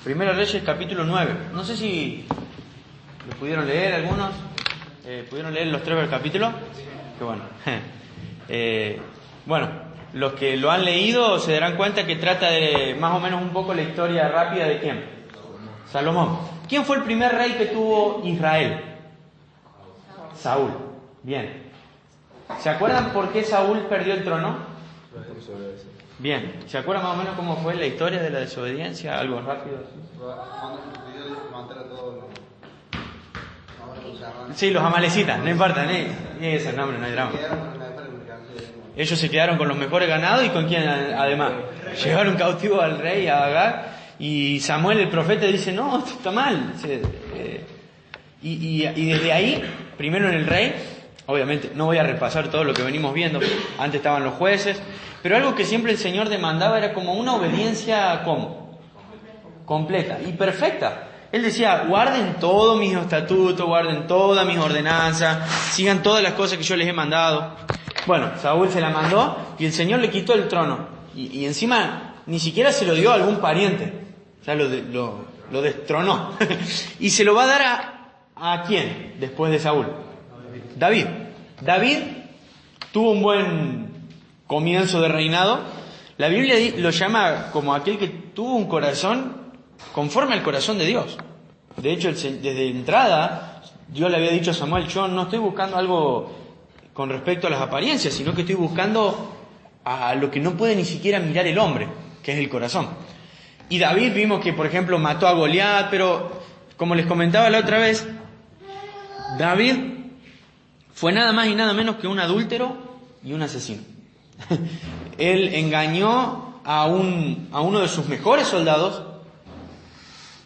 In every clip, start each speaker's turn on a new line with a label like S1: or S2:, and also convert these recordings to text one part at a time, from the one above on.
S1: Primero Reyes, capítulo 9. No sé si lo pudieron leer algunos. ¿Pudieron leer los 3 capítulos? Qué bueno. Bueno, los que lo han leído se darán cuenta que trata de más o menos un poco la historia rápida de ¿quién? Salomón. ¿Quién fue el primer rey que tuvo Israel? Saúl. Bien. ¿Se acuerdan por qué Saúl perdió el trono? Bien. ¿Se acuerdan más o menos cómo fue la historia de la desobediencia? Algo rápido. Sí, los amalecitas, no importa, ni ese nombre, no hay drama. Ellos se quedaron con los mejores ganados y con quién además. Llevaron cautivo al rey, a Agag, y Samuel el profeta dice, no, esto está mal. Y desde ahí, primero en el rey, obviamente no voy a repasar todo lo que venimos viendo, antes estaban los jueces, pero algo que siempre el Señor demandaba era como una obediencia, ¿cómo? Completa y perfecta. Él decía, guarden todos mis estatutos, guarden todas mis ordenanzas, sigan todas las cosas que yo les he mandado. Bueno, Saúl se la mandó y el Señor le quitó el trono. Y encima ni siquiera se lo dio a algún pariente. O sea, lo destronó. Y se lo va a dar ¿a quién después de Saúl? David. David tuvo un buen comienzo de reinado. La Biblia lo llama como aquel que tuvo un corazón conforme al corazón de Dios. De hecho, desde entrada, Dios le había dicho a Samuel, yo no estoy buscando algo con respecto a las apariencias, sino que estoy buscando a lo que no puede ni siquiera mirar el hombre, que es el corazón. Y David vimos que, por ejemplo, mató a Goliat, pero como les comentaba la otra vez, David fue nada más y nada menos que un adúltero y un asesino. Él engañó a uno de sus mejores soldados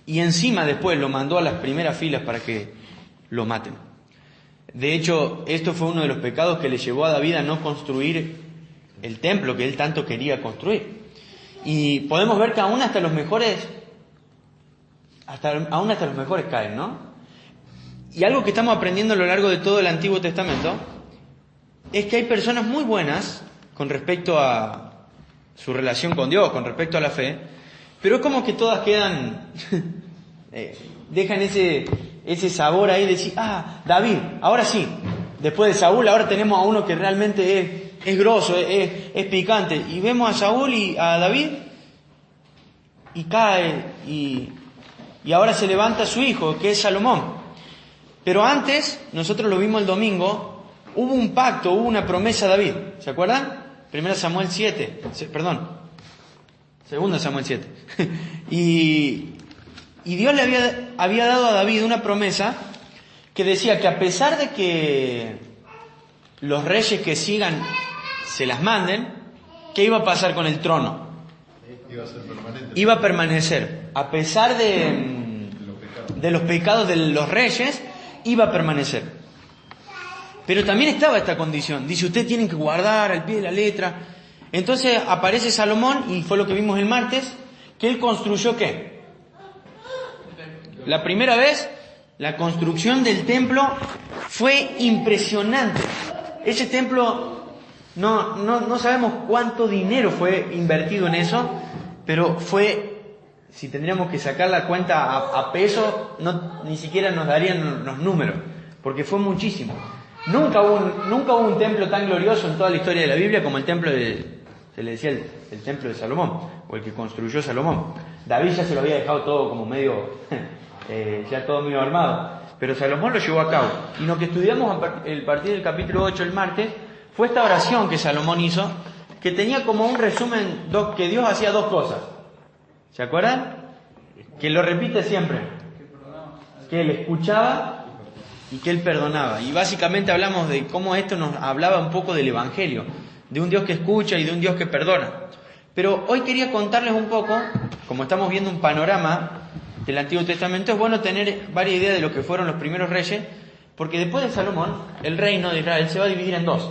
S1: y encima después lo mandó a las primeras filas para que lo maten. De hecho, esto fue uno de los pecados que le llevó a David a no construir el templo que él tanto quería construir. Y podemos ver que aún hasta los mejores caen, ¿no? Y algo que estamos aprendiendo a lo largo de todo el Antiguo Testamento es que hay personas muy buenas con respecto a su relación con Dios, con respecto a la fe, pero es como que todas quedan, dejan ese sabor ahí de decir, David, ahora sí, después de Saúl, ahora tenemos a uno que realmente es grosso, es picante. Y vemos a Saúl y a David y cae y ahora se levanta su hijo, que es Salomón. Pero antes, nosotros lo vimos el domingo, hubo un pacto, hubo una promesa a David. ¿Se acuerdan? 2 Samuel 7. Y Dios le había dado a David una promesa que decía que a pesar de que los reyes que sigan se las manden, ¿qué iba a pasar con el trono? Iba a permanecer. A pesar de los pecados de los reyes, iba a permanecer. Pero también estaba esta condición. Dice, ustedes tienen que guardar al pie de la letra. Entonces aparece Salomón, y fue lo que vimos el martes, que él construyó ¿qué? La primera vez, la construcción del templo fue impresionante. Ese templo, no sabemos cuánto dinero fue invertido en eso, pero fue, si tendríamos que sacar la cuenta a peso, ni siquiera nos darían los números, porque fue muchísimo. Nunca hubo un templo tan glorioso en toda la historia de la Biblia como el templo se le decía el templo de Salomón, o el que construyó Salomón. David ya se lo había dejado todo como medio, ya todo medio armado, pero Salomón lo llevó a cabo. Y lo que estudiamos a partir del capítulo 8 el martes, fue esta oración que Salomón hizo, que tenía como un resumen, que Dios hacía 2 cosas. ¿Se acuerdan? Que lo repite siempre. Que Él escuchaba y que Él perdonaba. Y básicamente hablamos de cómo esto nos hablaba un poco del Evangelio, de un Dios que escucha y de un Dios que perdona. Pero hoy quería contarles un poco, como estamos viendo un panorama del Antiguo Testamento, es bueno tener varias ideas de lo que fueron los primeros reyes, porque después de Salomón, el reino de Israel se va a dividir en 2.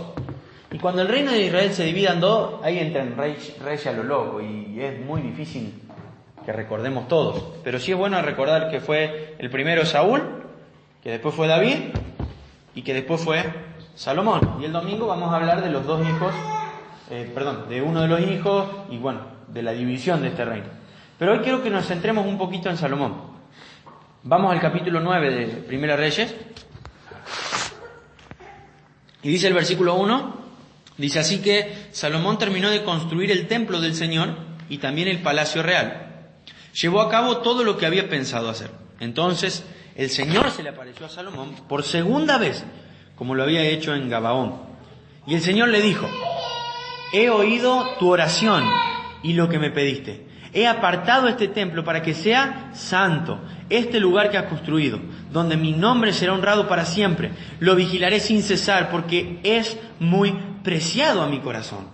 S1: Y cuando el reino de Israel se divida en 2, ahí entran reyes a lo loco, y es muy difícil que recordemos todos. Pero sí es bueno recordar que fue el primero Saúl, que después fue David, y que después fue Salomón. Y el domingo vamos a hablar de los 2 hijos, de uno de los hijos, y bueno, de la división de este reino. Pero hoy quiero que nos centremos un poquito en Salomón. Vamos al capítulo 9 de Primera Reyes. Y dice el versículo 1, dice: así que Salomón terminó de construir el templo del Señor y también el palacio real. Llevó a cabo todo lo que había pensado hacer. Entonces el Señor se le apareció a Salomón por segunda vez, como lo había hecho en Gabaón. Y el Señor le dijo: he oído tu oración y lo que me pediste. He apartado este templo para que sea santo, este lugar que has construido, donde mi nombre será honrado para siempre. Lo vigilaré sin cesar, porque es muy preciado a mi corazón.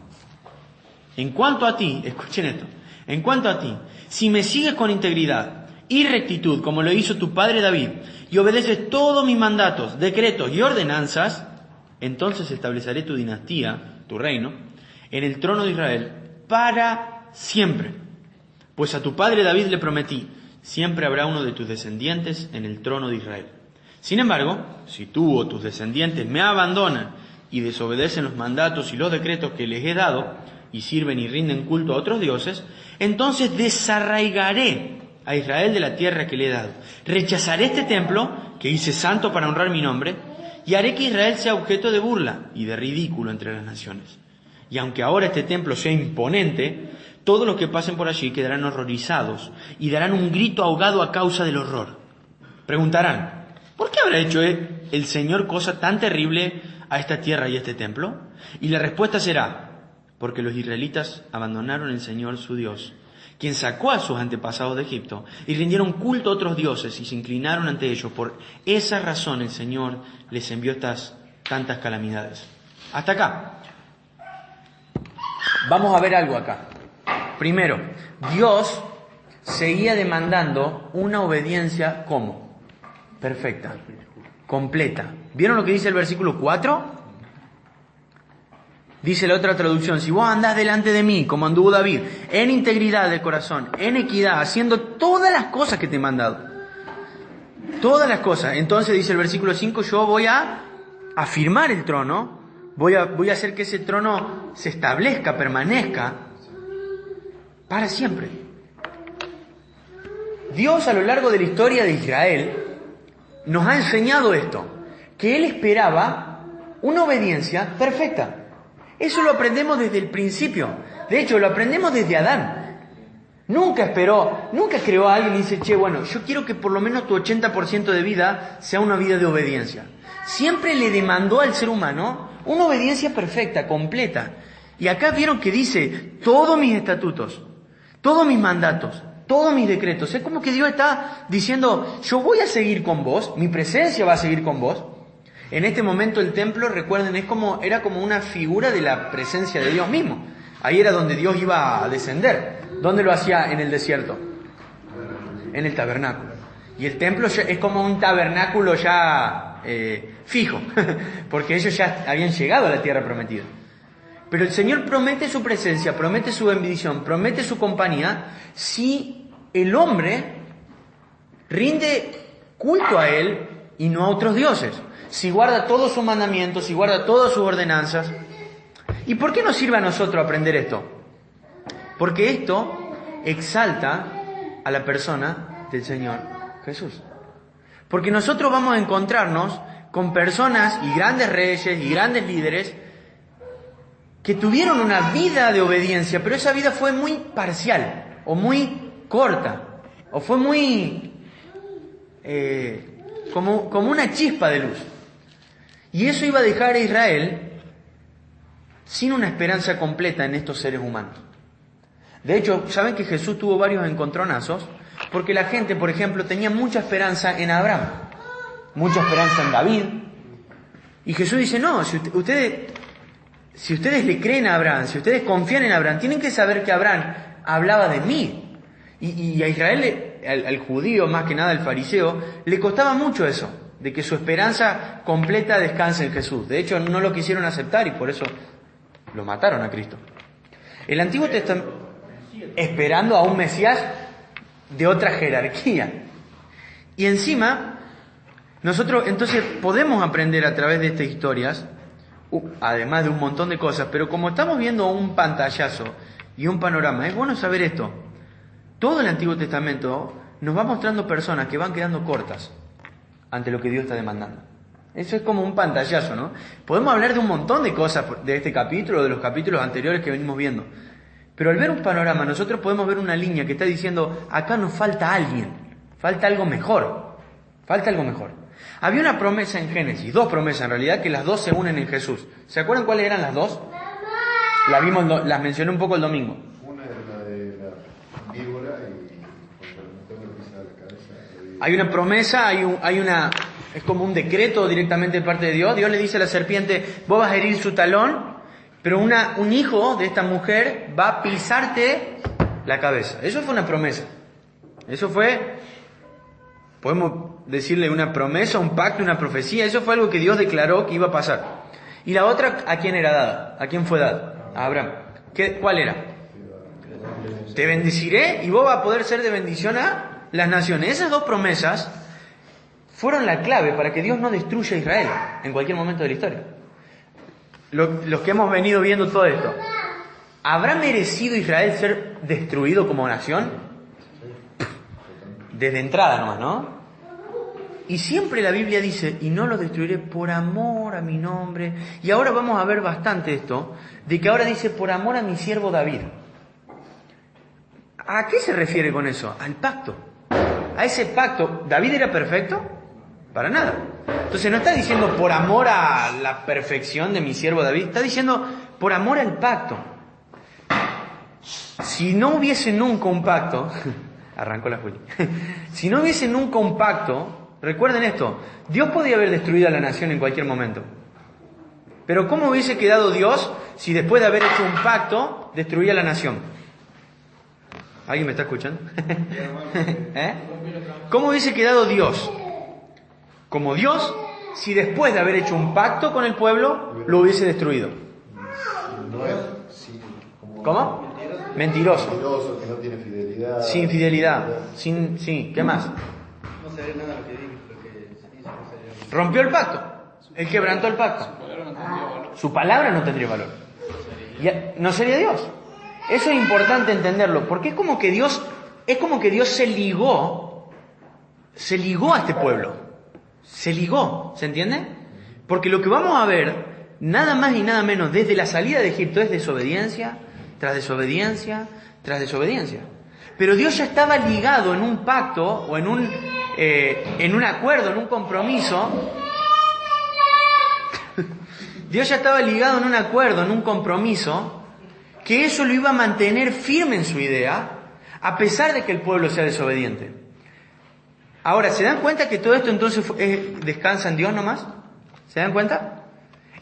S1: En cuanto a ti, escuchen esto, en cuanto a ti, si me sigues con integridad y rectitud, como lo hizo tu padre David, y obedeces todos mis mandatos, decretos y ordenanzas, entonces estableceré tu dinastía, tu reino, en el trono de Israel para siempre. Pues a tu padre David le prometí: siempre habrá uno de tus descendientes en el trono de Israel. Sin embargo, si tú o tus descendientes me abandonan y desobedecen los mandatos y los decretos que les he dado, y sirven y rinden culto a otros dioses, entonces desarraigaré a Israel de la tierra que le he dado. Rechazaré este templo que hice santo para honrar mi nombre, y haré que Israel sea objeto de burla y de ridículo entre las naciones. Y aunque ahora este templo sea imponente, todos los que pasen por allí quedarán horrorizados y darán un grito ahogado a causa del horror. Preguntarán: ¿por qué habrá hecho el Señor cosa tan terrible a esta tierra y a este templo? Y la respuesta será: porque los israelitas abandonaron el Señor su Dios, quien sacó a sus antepasados de Egipto, y rindieron culto a otros dioses y se inclinaron ante ellos. Por esa razón el Señor les envió tantas calamidades. Hasta acá. Vamos a ver algo acá. Primero, Dios seguía demandando una obediencia ¿cómo? Perfecta, completa. ¿Vieron lo que dice el versículo 4? Dice la otra traducción: si vos andás delante de mí, como anduvo David, en integridad de corazón, en equidad, haciendo todas las cosas que te he mandado, todas las cosas, entonces dice el versículo 5, yo voy a afirmar el trono, voy a hacer que ese trono se establezca, permanezca para siempre. Dios, a lo largo de la historia de Israel, nos ha enseñado esto, que Él esperaba una obediencia perfecta. Eso lo aprendemos desde el principio. De hecho, lo aprendemos desde Adán. Nunca creó a alguien y dice: che, bueno, yo quiero que por lo menos tu 80% de vida sea una vida de obediencia. Siempre le demandó al ser humano una obediencia perfecta, completa. Y acá vieron que dice: todos mis estatutos, todos mis mandatos, todos mis decretos. Es como que Dios está diciendo: yo voy a seguir con vos, mi presencia va a seguir con vos. En este momento el templo, recuerden, era como una figura de la presencia de Dios mismo. Ahí era donde Dios iba a descender. ¿Dónde lo hacía? En el desierto. En el tabernáculo. Y el templo es como un tabernáculo ya fijo, porque ellos ya habían llegado a la tierra prometida. Pero el Señor promete su presencia, promete su bendición, promete su compañía, si el hombre rinde culto a Él y no a otros dioses. Si guarda todos sus mandamientos, si guarda todas sus ordenanzas. ¿Y por qué nos sirve a nosotros aprender esto? Porque esto exalta a la persona del Señor Jesús. Porque nosotros vamos a encontrarnos con personas y grandes reyes y grandes líderes que tuvieron una vida de obediencia, pero esa vida fue muy parcial, o muy corta, o fue muy como una chispa de luz. Y eso iba a dejar a Israel sin una esperanza completa en estos seres humanos. De hecho, ¿saben que Jesús tuvo varios encontronazos? Porque la gente, por ejemplo, tenía mucha esperanza en Abraham, mucha esperanza en David. Y Jesús dice: no, si ustedes le creen a Abraham, si ustedes confían en Abraham, tienen que saber que Abraham hablaba de mí. Y a Israel, al judío, más que nada al fariseo, le costaba mucho eso, de que su esperanza completa descanse en Jesús. De hecho, no lo quisieron aceptar y por eso lo mataron a Cristo. El Antiguo Testamento, esperando a un Mesías de otra jerarquía. Y encima, nosotros entonces podemos aprender a través de estas historias, además de un montón de cosas, pero como estamos viendo un pantallazo y un panorama, es bueno saber esto. Todo el Antiguo Testamento nos va mostrando personas que van quedando cortas ante lo que Dios está demandando. Eso es como un pantallazo, ¿no? Podemos hablar de un montón de cosas de este capítulo, de los capítulos anteriores que venimos viendo. Pero al ver un panorama, nosotros podemos ver una línea que está diciendo, acá nos falta alguien, falta algo mejor, falta algo mejor. Había una promesa en Génesis, dos promesas en realidad, que las dos se unen en Jesús. ¿Se acuerdan cuáles eran las dos? Las mencioné un poco el domingo.
S2: Una es la de la víbora y contra el mujer que pisaba la cabeza.
S1: Hay una promesa, es como un decreto directamente de parte de Dios. Dios le dice a la serpiente, vos vas a herir su talón, pero un hijo de esta mujer va a pisarte la cabeza. Eso fue una promesa. Eso fue, podemos decirle una promesa, un pacto, una profecía. Eso fue algo que Dios declaró que iba a pasar. Y la otra, ¿a quién era dada? ¿A quién fue dada? A Abraham. ¿Cuál era? Te bendeciré y vos vas a poder ser de bendición a las naciones. Esas dos promesas fueron la clave para que Dios no destruya a Israel en cualquier momento de la historia. Los que hemos venido viendo todo esto, ¿habrá merecido Israel ser destruido como nación? Desde entrada nomás, ¿no? Y siempre la Biblia dice, y no los destruiré por amor a mi nombre. Y ahora vamos a ver bastante esto, de que ahora dice, por amor a mi siervo David. ¿A qué se refiere con eso? Al pacto. A ese pacto. ¿David era perfecto? Para nada. Entonces no está diciendo por amor a la perfección de mi siervo David, está diciendo por amor al pacto. Si no hubiese nunca un pacto, arrancó la Juli, si no hubiese nunca un pacto, recuerden esto, Dios podía haber destruido a la nación en cualquier momento. Pero ¿cómo hubiese quedado Dios si después de haber hecho un pacto destruía a la nación? ¿Alguien me está escuchando? ¿Eh? ¿Cómo hubiese quedado Dios como Dios si después de haber hecho un pacto con el pueblo lo hubiese destruido?
S2: No es, sí, como
S1: ¿Cómo? Mentiroso.
S2: Mentiroso, que no tiene fidelidad.
S1: Sin fidelidad. Sí, ¿qué más?
S3: No sabía nada lo que dijo, lo que hizo, no sabía.
S1: Rompió el pacto. Él quebrantó el pacto. Su palabra no tendría valor. No sería Dios. Eso es importante entenderlo, porque es como que Dios se ligó a este pueblo. Se ligó, ¿se entiende? Porque lo que vamos a ver, nada más y nada menos, desde la salida de Egipto, es desobediencia, tras desobediencia, tras desobediencia. Pero Dios ya estaba ligado en un pacto, o en un acuerdo, en un compromiso. Dios ya estaba ligado en un acuerdo, en un compromiso, que eso lo iba a mantener firme en su idea, a pesar de que el pueblo sea desobediente. Ahora, ¿se dan cuenta que todo esto entonces descansa en Dios nomás? ¿Se dan cuenta?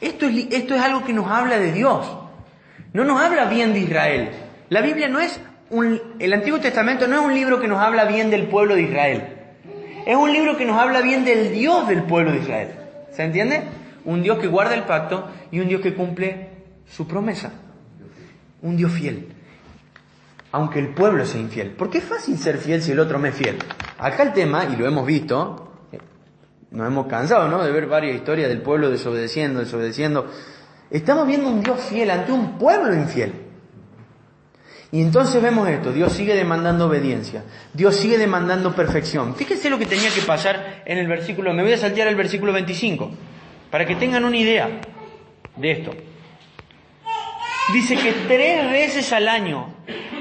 S1: Esto es algo que nos habla de Dios. No nos habla bien de Israel. La Biblia no es el Antiguo Testamento no es un libro que nos habla bien del pueblo de Israel. Es un libro que nos habla bien del Dios del pueblo de Israel. ¿Se entiende? Un Dios que guarda el pacto y un Dios que cumple su promesa. Un Dios fiel. Aunque el pueblo sea infiel. Porque es fácil ser fiel si el otro me es fiel. Acá el tema, y lo hemos visto, nos hemos cansado, ¿no?, de ver varias historias del pueblo desobedeciendo. Estamos viendo un Dios fiel ante un pueblo infiel. Y entonces vemos esto, Dios sigue demandando obediencia, Dios sigue demandando perfección. Fíjense lo que tenía que pasar en el versículo, me voy a saltear al versículo 25, para que tengan una idea de esto. Dice que 3 veces al año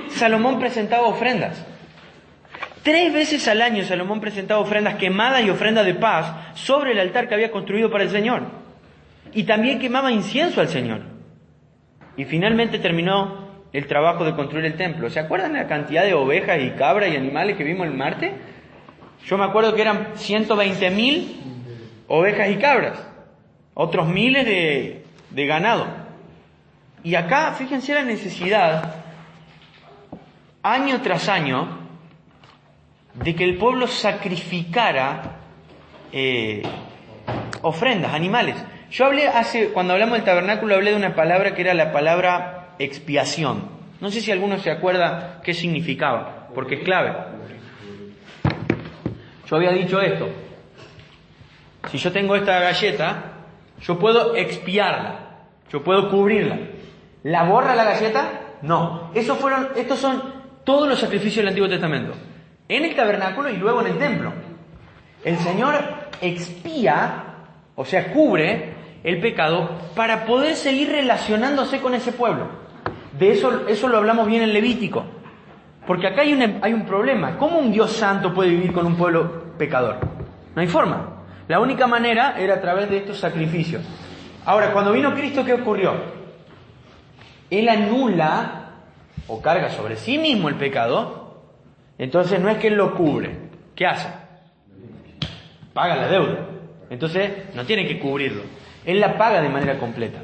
S1: Salomón presentaba ofrendas. 3 veces al año Salomón presentaba ofrendas quemadas y ofrendas de paz sobre el altar que había construido para el Señor. Y también quemaba incienso al Señor. Y finalmente terminó el trabajo de construir el templo. ¿Se acuerdan de la cantidad de ovejas y cabras y animales que vimos el martes? Yo me acuerdo que eran 120.000 ovejas y cabras. Otros miles de ganado. Y acá, fíjense la necesidad, año tras año, de que el pueblo sacrificara ofrendas, animales. Yo hablé cuando hablamos del tabernáculo, hablé de una palabra que era la palabra expiación. No sé si alguno se acuerda qué significaba, porque es clave. Yo había dicho esto. Si yo tengo esta galleta, yo puedo expiarla, yo puedo cubrirla. ¿La borra la galleta? No. Estos son todos los sacrificios del Antiguo Testamento, en el tabernáculo y luego en el templo. El Señor expía, o sea, cubre el pecado para poder seguir relacionándose con ese pueblo. De eso lo hablamos bien en Levítico. Porque acá hay un problema. ¿Cómo un Dios santo puede vivir con un pueblo pecador? No hay forma. La única manera era a través de estos sacrificios. Ahora, cuando vino Cristo, ¿qué ocurrió? Él anula o carga sobre sí mismo el pecado. Entonces no es que Él lo cubre. ¿Qué hace? Paga la deuda. Entonces no tiene que cubrirlo. Él la paga de manera completa.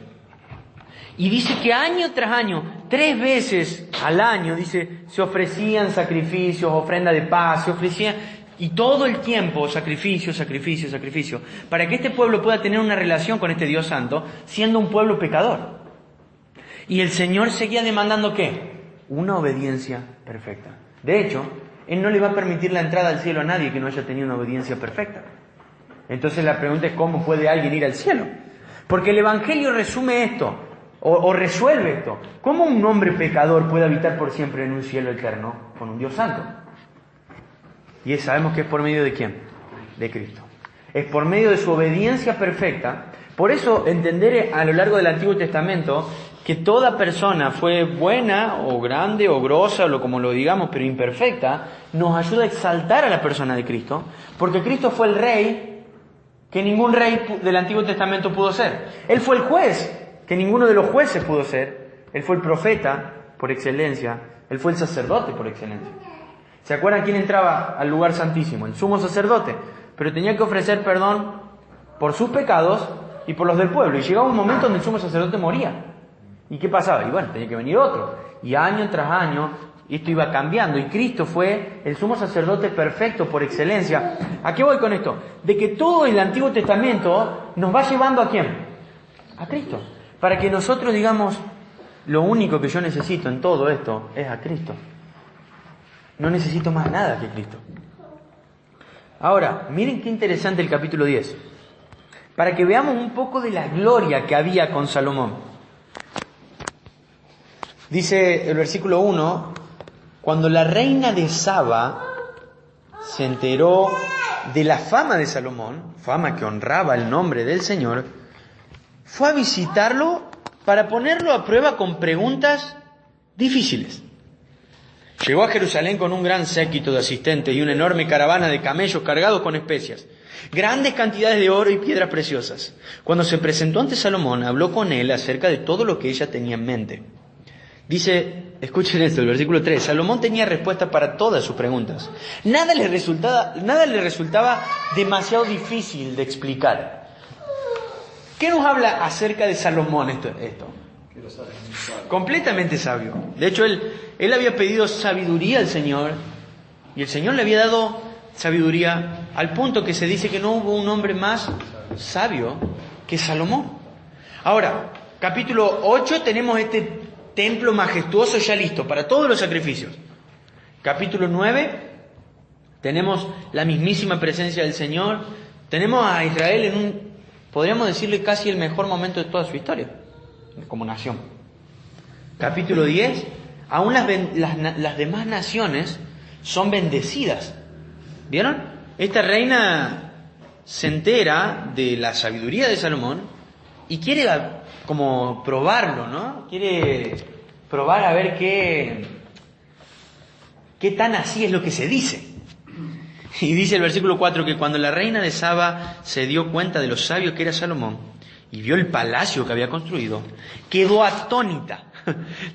S1: Y dice que año tras año, 3 veces al año, dice, se ofrecían sacrificios, ofrenda de paz, se ofrecían, y todo el tiempo sacrificio, sacrificio, sacrificio, para que este pueblo pueda tener una relación con este Dios santo, siendo un pueblo pecador. Y el Señor seguía demandando ¿qué? Una obediencia perfecta. De hecho, Él no le va a permitir la entrada al cielo a nadie que no haya tenido una obediencia perfecta. Entonces la pregunta es ¿cómo puede alguien ir al cielo? Porque el Evangelio resume esto, o resuelve esto. ¿Cómo un hombre pecador puede habitar por siempre en un cielo eterno con un Dios santo? Y sabemos que es por medio de ¿quién? De Cristo. Es por medio de su obediencia perfecta. Por eso entender a lo largo del Antiguo Testamento que toda persona fue buena o grande o grosa o como lo digamos, pero imperfecta, nos ayuda a exaltar a la persona de Cristo, porque Cristo fue el rey que ningún rey del Antiguo Testamento pudo ser. Él fue el juez que ninguno de los jueces pudo ser. Él fue el profeta por excelencia. Él fue el sacerdote por excelencia. ¿Se acuerdan quién entraba al lugar santísimo? El sumo sacerdote. Pero tenía que ofrecer perdón por sus pecados y por los del pueblo. Y llegaba un momento donde el sumo sacerdote moría. ¿Y qué pasaba? Y bueno, tenía que venir otro. Y año tras año esto iba cambiando. Y Cristo fue el sumo sacerdote perfecto por excelencia. ¿A qué voy con esto? De que todo el Antiguo Testamento nos va llevando ¿a quién? A Cristo. Para que nosotros digamos, lo único que yo necesito en todo esto es a Cristo. No necesito más nada que Cristo. Ahora, miren qué interesante el capítulo 10. Para que veamos un poco de la gloria que había con Salomón. Dice el versículo 1, cuando la reina de Saba se enteró de la fama de Salomón, fama que honraba el nombre del Señor, fue a visitarlo para ponerlo a prueba con preguntas difíciles. Llegó a Jerusalén con un gran séquito de asistentes y una enorme caravana de camellos cargados con especias, grandes cantidades de oro y piedras preciosas. Cuando se presentó ante Salomón, habló con él acerca de todo lo que ella tenía en mente. Dice, escuchen esto, el versículo 3, Salomón tenía respuesta para todas sus preguntas. Nada le resultaba demasiado difícil de explicar. ¿Qué nos habla acerca de Salomón esto? Completamente sabio. De hecho, él había pedido sabiduría al Señor y el Señor le había dado sabiduría al punto que se dice que no hubo un hombre más sabio que Salomón. Ahora, capítulo 8 tenemos este templo majestuoso ya listo para todos los sacrificios. Capítulo 9 tenemos la mismísima presencia del Señor. Tenemos a Israel en podríamos decirle casi el mejor momento de toda su historia como nación. Capítulo 10, aún las demás naciones son bendecidas. ¿Vieron? Esta reina se entera de la sabiduría de Salomón y quiere como probarlo, ¿no? Quiere probar a ver qué tan así es lo que se dice. Y dice el versículo 4 que cuando la reina de Saba se dio cuenta de lo sabio que era Salomón y vio el palacio que había construido, quedó atónita.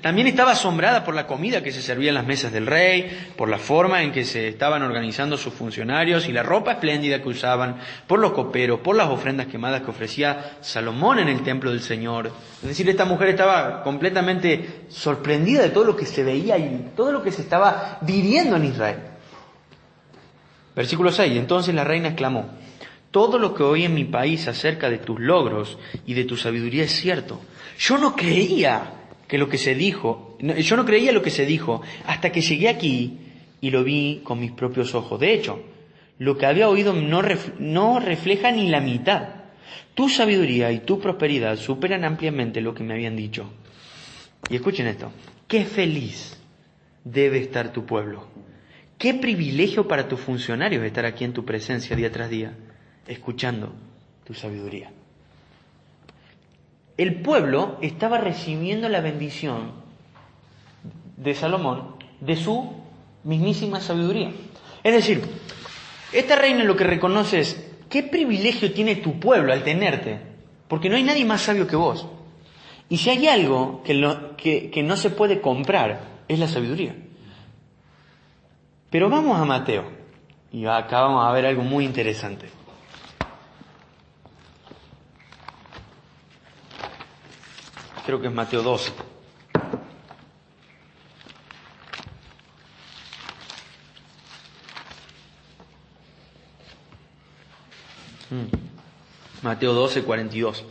S1: También estaba asombrada por la comida que se servía en las mesas del rey, por la forma en que se estaban organizando sus funcionarios y la ropa espléndida que usaban, por los coperos, por las ofrendas quemadas que ofrecía Salomón en el templo del Señor. Es decir, esta mujer estaba completamente sorprendida de todo lo que se veía y todo lo que se estaba viviendo en Israel. Versículo 6. Entonces la reina exclamó: todo lo que oí en mi país acerca de tus logros y de tu sabiduría es cierto. Yo no creía lo que se dijo hasta que llegué aquí y lo vi con mis propios ojos. De hecho, lo que había oído no refleja ni la mitad. Tu sabiduría y tu prosperidad superan ampliamente lo que me habían dicho. Y escuchen esto: qué feliz debe estar tu pueblo. Qué privilegio para tus funcionarios estar aquí en tu presencia día tras día, escuchando tu sabiduría. El pueblo estaba recibiendo la bendición de Salomón, de su mismísima sabiduría. Es decir, esta reina lo que reconoce es, qué privilegio tiene tu pueblo al tenerte, porque no hay nadie más sabio que vos. Y si hay algo que no se puede comprar, es la sabiduría. Pero vamos a Mateo, y acá vamos a ver algo muy interesante. Creo que es Mateo 12. Mateo 12, 42.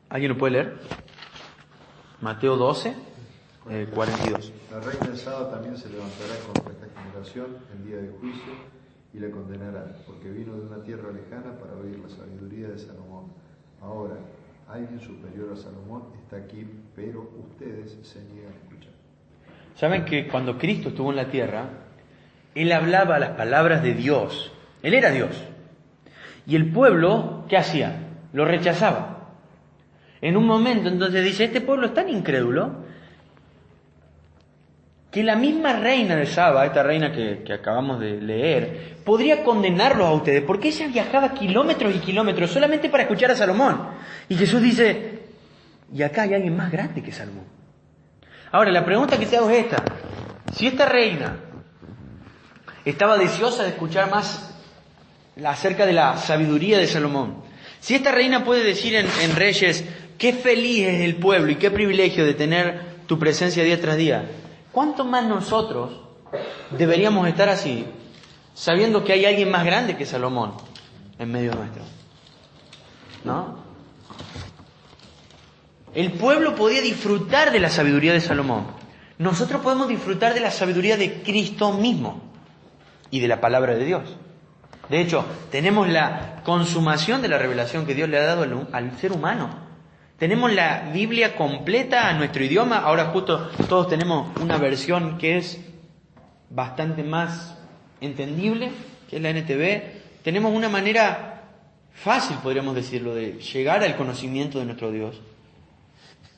S1: ¿Alguien lo puede leer? Mateo 12, 42.
S2: La reina de Saba también se levantará contra esta generación en día de juicio y la condenará, porque vino de una tierra lejana para oír la sabiduría de Salomón. Ahora, alguien superior a Salomón está aquí, pero ustedes se niegan a escuchar.
S1: ¿Saben que cuando Cristo estuvo en la tierra, Él hablaba las palabras de Dios? Él era Dios. Y el pueblo, ¿qué hacía? Lo rechazaba. En un momento entonces dice, este pueblo es tan incrédulo que la misma reina de Saba, esta reina que acabamos de leer, podría condenarlos a ustedes, porque ella viajaba kilómetros y kilómetros solamente para escuchar a Salomón. Y Jesús dice, y acá hay alguien más grande que Salomón. Ahora, la pregunta que te hago es esta. Si esta reina estaba deseosa de escuchar más acerca de la sabiduría de Salomón, si esta reina puede decir en Reyes, qué feliz es el pueblo y qué privilegio de tener tu presencia día tras día, ¿cuánto más nosotros deberíamos estar así, sabiendo que hay alguien más grande que Salomón en medio nuestro? ¿No? El pueblo podía disfrutar de la sabiduría de Salomón. Nosotros podemos disfrutar de la sabiduría de Cristo mismo y de la palabra de Dios. De hecho, tenemos la consumación de la revelación que Dios le ha dado al ser humano. Tenemos la Biblia completa a nuestro idioma. Ahora justo todos tenemos una versión que es bastante más entendible, que es la NTV. Tenemos una manera fácil, podríamos decirlo, de llegar al conocimiento de nuestro Dios.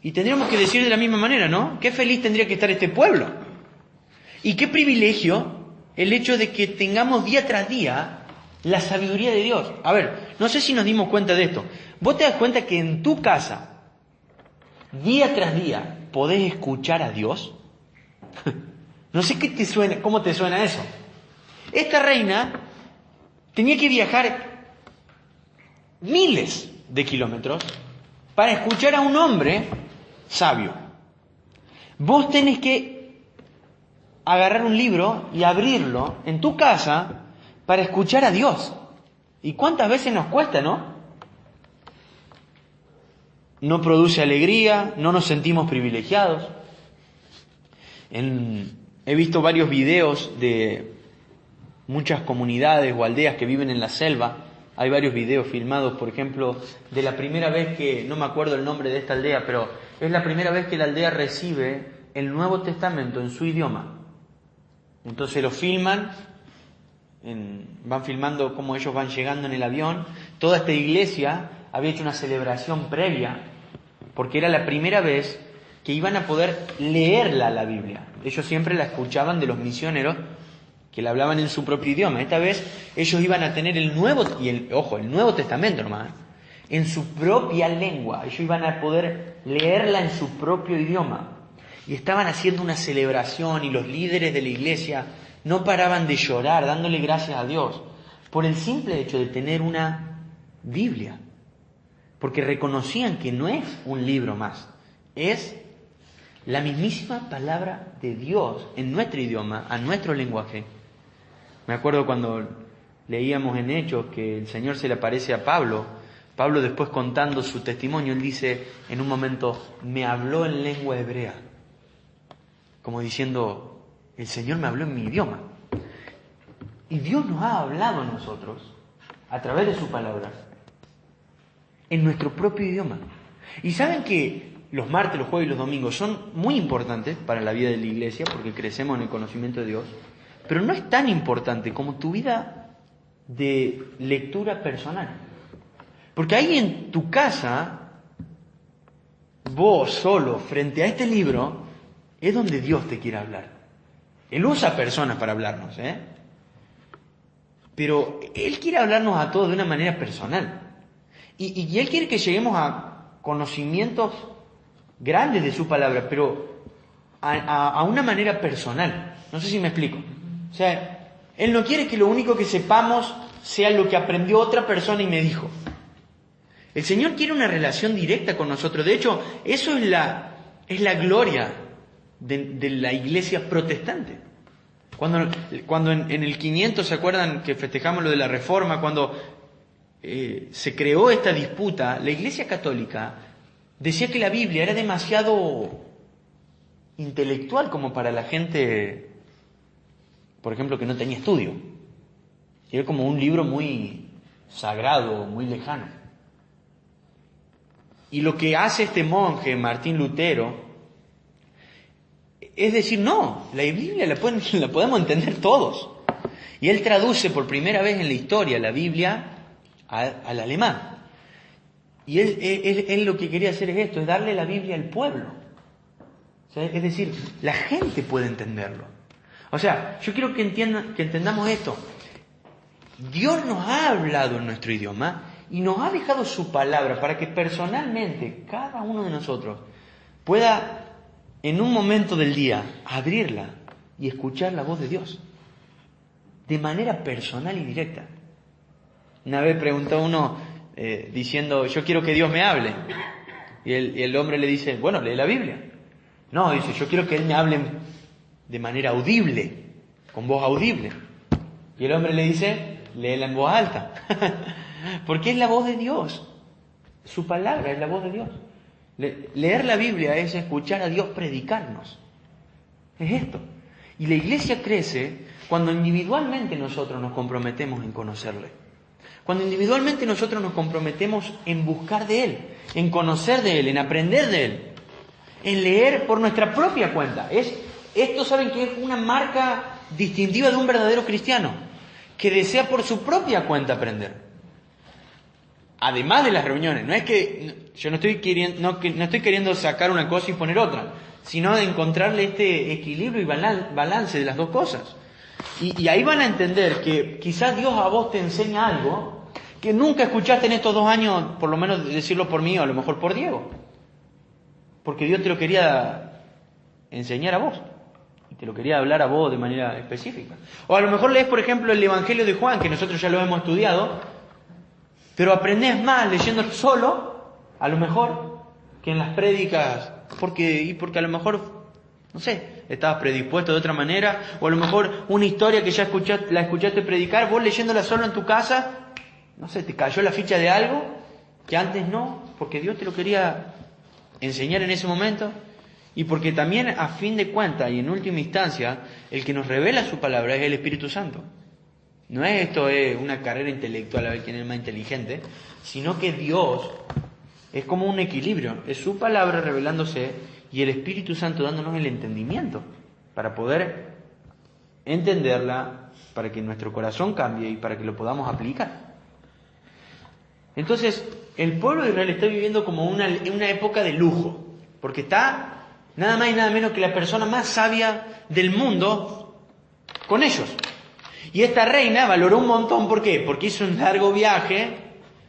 S1: Y tendríamos que decir de la misma manera, ¿no? Qué feliz tendría que estar este pueblo. Y qué privilegio el hecho de que tengamos día tras día la sabiduría de Dios. A ver, no sé si nos dimos cuenta de esto. ¿Vos te das cuenta que en tu casa, día tras día, podés escuchar a Dios? No sé qué te suena, cómo te suena eso. Esta reina tenía que viajar miles de kilómetros para escuchar a un hombre sabio. Vos tenés que agarrar un libro y abrirlo en tu casa para escuchar a Dios. ¿Y cuántas veces nos cuesta, no? No produce alegría, no nos sentimos privilegiados. He visto varios videos de muchas comunidades o aldeas que viven en la selva. Hay varios videos filmados, por ejemplo, de la primera vez que, no me acuerdo el nombre de esta aldea, pero es la primera vez que la aldea recibe el Nuevo Testamento en su idioma. Entonces lo filman, van filmando cómo ellos van llegando en el avión. Toda esta iglesia había hecho una celebración previa, porque era la primera vez que iban a poder leerla la Biblia. Ellos siempre la escuchaban de los misioneros que la hablaban en su propio idioma. Esta vez ellos iban a tener el Nuevo Testamento nomás, en su propia lengua. Ellos iban a poder leerla en su propio idioma. Y estaban haciendo una celebración y los líderes de la iglesia no paraban de llorar, dándole gracias a Dios por el simple hecho de tener una Biblia. Porque reconocían que no es un libro más, es la mismísima palabra de Dios en nuestro idioma, a nuestro lenguaje. Me acuerdo cuando leíamos en Hechos que el Señor se le aparece a Pablo. Pablo, después contando su testimonio, él dice en un momento, me habló en lengua hebrea. Como diciendo, el Señor me habló en mi idioma. Y Dios nos ha hablado a nosotros a través de su palabra, en nuestro propio idioma. Y saben que los martes, los jueves y los domingos son muy importantes para la vida de la iglesia porque crecemos en el conocimiento de Dios, pero no es tan importante como tu vida de lectura personal. Porque ahí en tu casa, vos solo, frente a este libro, es donde Dios te quiere hablar. Él usa personas para hablarnos, pero Él quiere hablarnos a todos de una manera personal. Y Él quiere que lleguemos a conocimientos grandes de su palabra, pero a una manera personal. No sé si me explico. O sea, Él no quiere que lo único que sepamos sea lo que aprendió otra persona y me dijo. El Señor quiere una relación directa con nosotros. De hecho, eso es la gloria de la iglesia protestante. Cuando en el 500, ¿se acuerdan que festejamos lo de la Reforma? Cuando se creó esta disputa, la iglesia católica decía que la Biblia era demasiado intelectual como para la gente, por ejemplo, que no tenía estudio. Era como un libro muy sagrado, muy lejano. Y lo que hace este monje, Martín Lutero, es decir, no, la Biblia la podemos entender todos. Y él traduce por primera vez en la historia la Biblia al alemán. Y él lo que quería hacer es esto, es darle la Biblia al pueblo. O sea, es decir, la gente puede entenderlo. O sea, yo quiero que entendamos esto. Dios nos ha hablado en nuestro idioma y nos ha dejado su palabra para que personalmente cada uno de nosotros pueda en un momento del día abrirla y escuchar la voz de Dios de manera personal y directa. Una vez preguntó uno diciendo, yo quiero que Dios me hable. Y el hombre le dice, bueno, lee la Biblia. No, dice, yo quiero que Él me hable de manera audible, con voz audible. Y el hombre le dice, léela en voz alta. Porque es la voz de Dios. Su palabra es la voz de Dios. Leer la Biblia es escuchar a Dios predicarnos. Es esto. Y la iglesia crece cuando individualmente nosotros nos comprometemos en conocerle. Cuando individualmente nosotros nos comprometemos en buscar de Él, en conocer de Él, en aprender de Él, en leer por nuestra propia cuenta. Esto saben que es una marca distintiva de un verdadero cristiano, que desea por su propia cuenta aprender. Además de las reuniones, no es que yo no estoy queriendo sacar una cosa y poner otra, sino de encontrarle este equilibrio y balance de las dos cosas. Y ahí van a entender que quizás Dios a vos te enseña algo que nunca escuchaste en estos 2 años, por lo menos decirlo por mí o a lo mejor por Diego. Porque Dios te lo quería enseñar a vos y te lo quería hablar a vos de manera específica. O a lo mejor lees, por ejemplo, el Evangelio de Juan, que nosotros ya lo hemos estudiado, pero aprendés más leyéndolo solo, a lo mejor, que en las prédicas, porque a lo mejor, no sé, estabas predispuesto de otra manera, o a lo mejor una historia que ya la escuchaste predicar, vos leyéndola solo en tu casa, no sé, te cayó la ficha de algo que antes no, porque Dios te lo quería enseñar en ese momento, y porque también a fin de cuentas y en última instancia, el que nos revela su palabra es el Espíritu Santo. No es esto es una carrera intelectual a ver quién es más inteligente, sino que Dios es como un equilibrio, es su palabra revelándose y el Espíritu Santo dándonos el entendimiento para poder entenderla, para que nuestro corazón cambie y para que lo podamos aplicar. Entonces, el pueblo de Israel está viviendo como una época de lujo, porque está nada más y nada menos que la persona más sabia del mundo con ellos. Y esta reina valoró un montón, ¿por qué? Porque hizo un largo viaje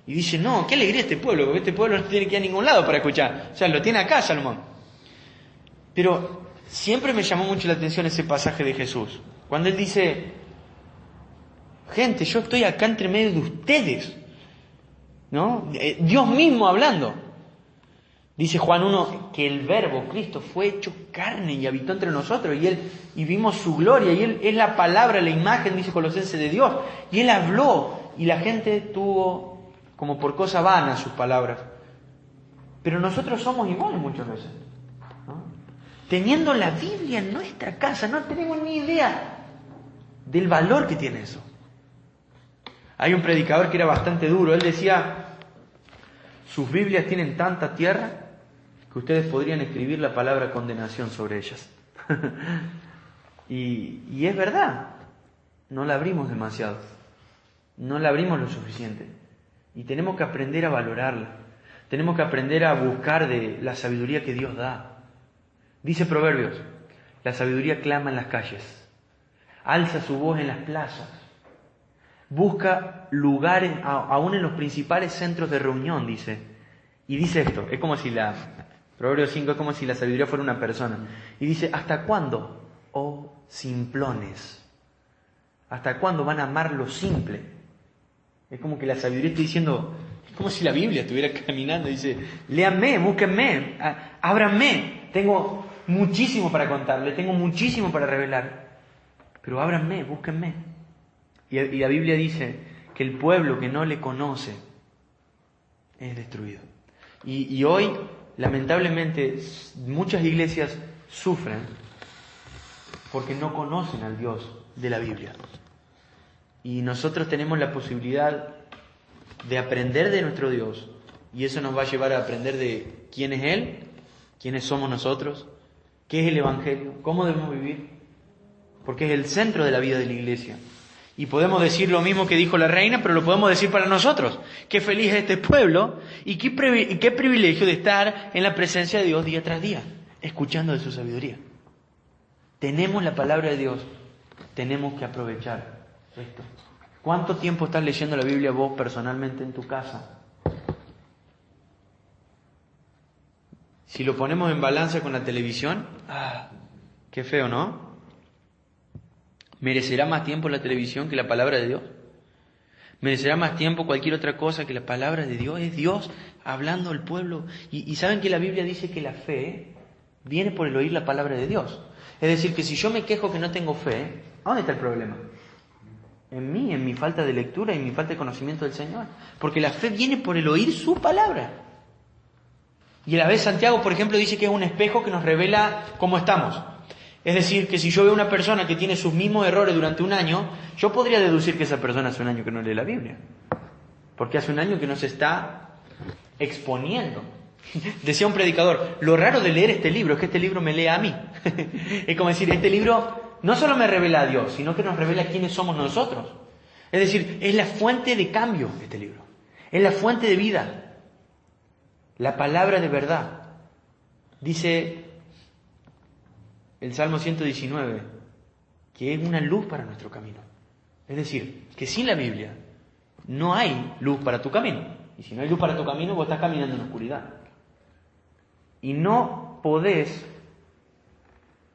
S1: y dice, no, qué alegría este pueblo, porque este pueblo no tiene que ir a ningún lado para escuchar. O sea, lo tiene acá Salomón. Pero siempre me llamó mucho la atención ese pasaje de Jesús, cuando Él dice, gente, yo estoy acá entre medio de ustedes, ¿no? Dios mismo hablando. Dice Juan 1 que el Verbo, Cristo, fue hecho carne y habitó entre nosotros y vimos su gloria y Él es la palabra, la imagen, dice Colosenses, de Dios. Y Él habló y la gente tuvo como por cosa vana sus palabras. Pero nosotros somos iguales muchas veces, ¿no? Teniendo la Biblia en nuestra casa, no tenemos ni idea del valor que tiene eso. Hay un predicador que era bastante duro. Él decía, sus Biblias tienen tanta tierra que ustedes podrían escribir la palabra condenación sobre ellas. y es verdad, no la abrimos demasiado, no la abrimos lo suficiente. Y tenemos que aprender a valorarla, tenemos que aprender a buscar de la sabiduría que Dios da. Dice Proverbios, la sabiduría clama en las calles, alza su voz en las plazas, busca lugares, aún en los principales centros de reunión, dice. Y dice esto, es como si Proverbios 5 es como si la sabiduría fuera una persona. Y dice, ¿hasta cuándo, oh simplones? ¿Hasta cuándo van a amar lo simple? Es como que la sabiduría está diciendo, es como si la Biblia estuviera caminando. Dice, léanme, búsquenme, ábranme. Tengo muchísimo para contarles, tengo muchísimo para revelar. Pero ábranme, búsquenme. Y la Biblia dice que el pueblo que no le conoce es destruido. Y hoy, lamentablemente, muchas iglesias sufren porque no conocen al Dios de la Biblia. Y nosotros tenemos la posibilidad de aprender de nuestro Dios. Y eso nos va a llevar a aprender de quién es Él, quiénes somos nosotros, qué es el Evangelio, cómo debemos vivir. Porque es el centro de la vida de la iglesia. Y podemos decir lo mismo que dijo la reina, pero lo podemos decir para nosotros. Qué feliz es este pueblo y qué privilegio de estar en la presencia de Dios día tras día, escuchando de su sabiduría. Tenemos la palabra de Dios, tenemos que aprovechar esto. ¿Cuánto tiempo estás leyendo la Biblia vos personalmente en tu casa? Si lo ponemos en balanza con la televisión, qué feo, ¿no? ¿Merecerá más tiempo la televisión que la palabra de Dios? ¿Merecerá más tiempo cualquier otra cosa que la palabra de Dios? Es Dios hablando al pueblo. Y saben que la Biblia dice que la fe viene por el oír la palabra de Dios. Es decir, que si yo me quejo que no tengo fe, ¿a dónde está el problema? En mí, en mi falta de lectura y en mi falta de conocimiento del Señor. Porque la fe viene por el oír su palabra. Y a la vez Santiago, por ejemplo, dice que es un espejo que nos revela cómo estamos. Es decir, que si yo veo una persona que tiene sus mismos errores durante un año, yo podría deducir que esa persona hace un año que no lee la Biblia. Porque hace un año que no se está exponiendo. Decía un predicador, lo raro de leer este libro es que este libro me lee a mí. Es como decir, este libro no solo me revela a Dios, sino que nos revela quiénes somos nosotros. Es decir, es la fuente de cambio este libro. Es la fuente de vida. La palabra de verdad. Dice el Salmo 119, que es una luz para nuestro camino. Es decir, que sin la Biblia no hay luz para tu camino. Y si no hay luz para tu camino, vos estás caminando en la oscuridad. Y no podés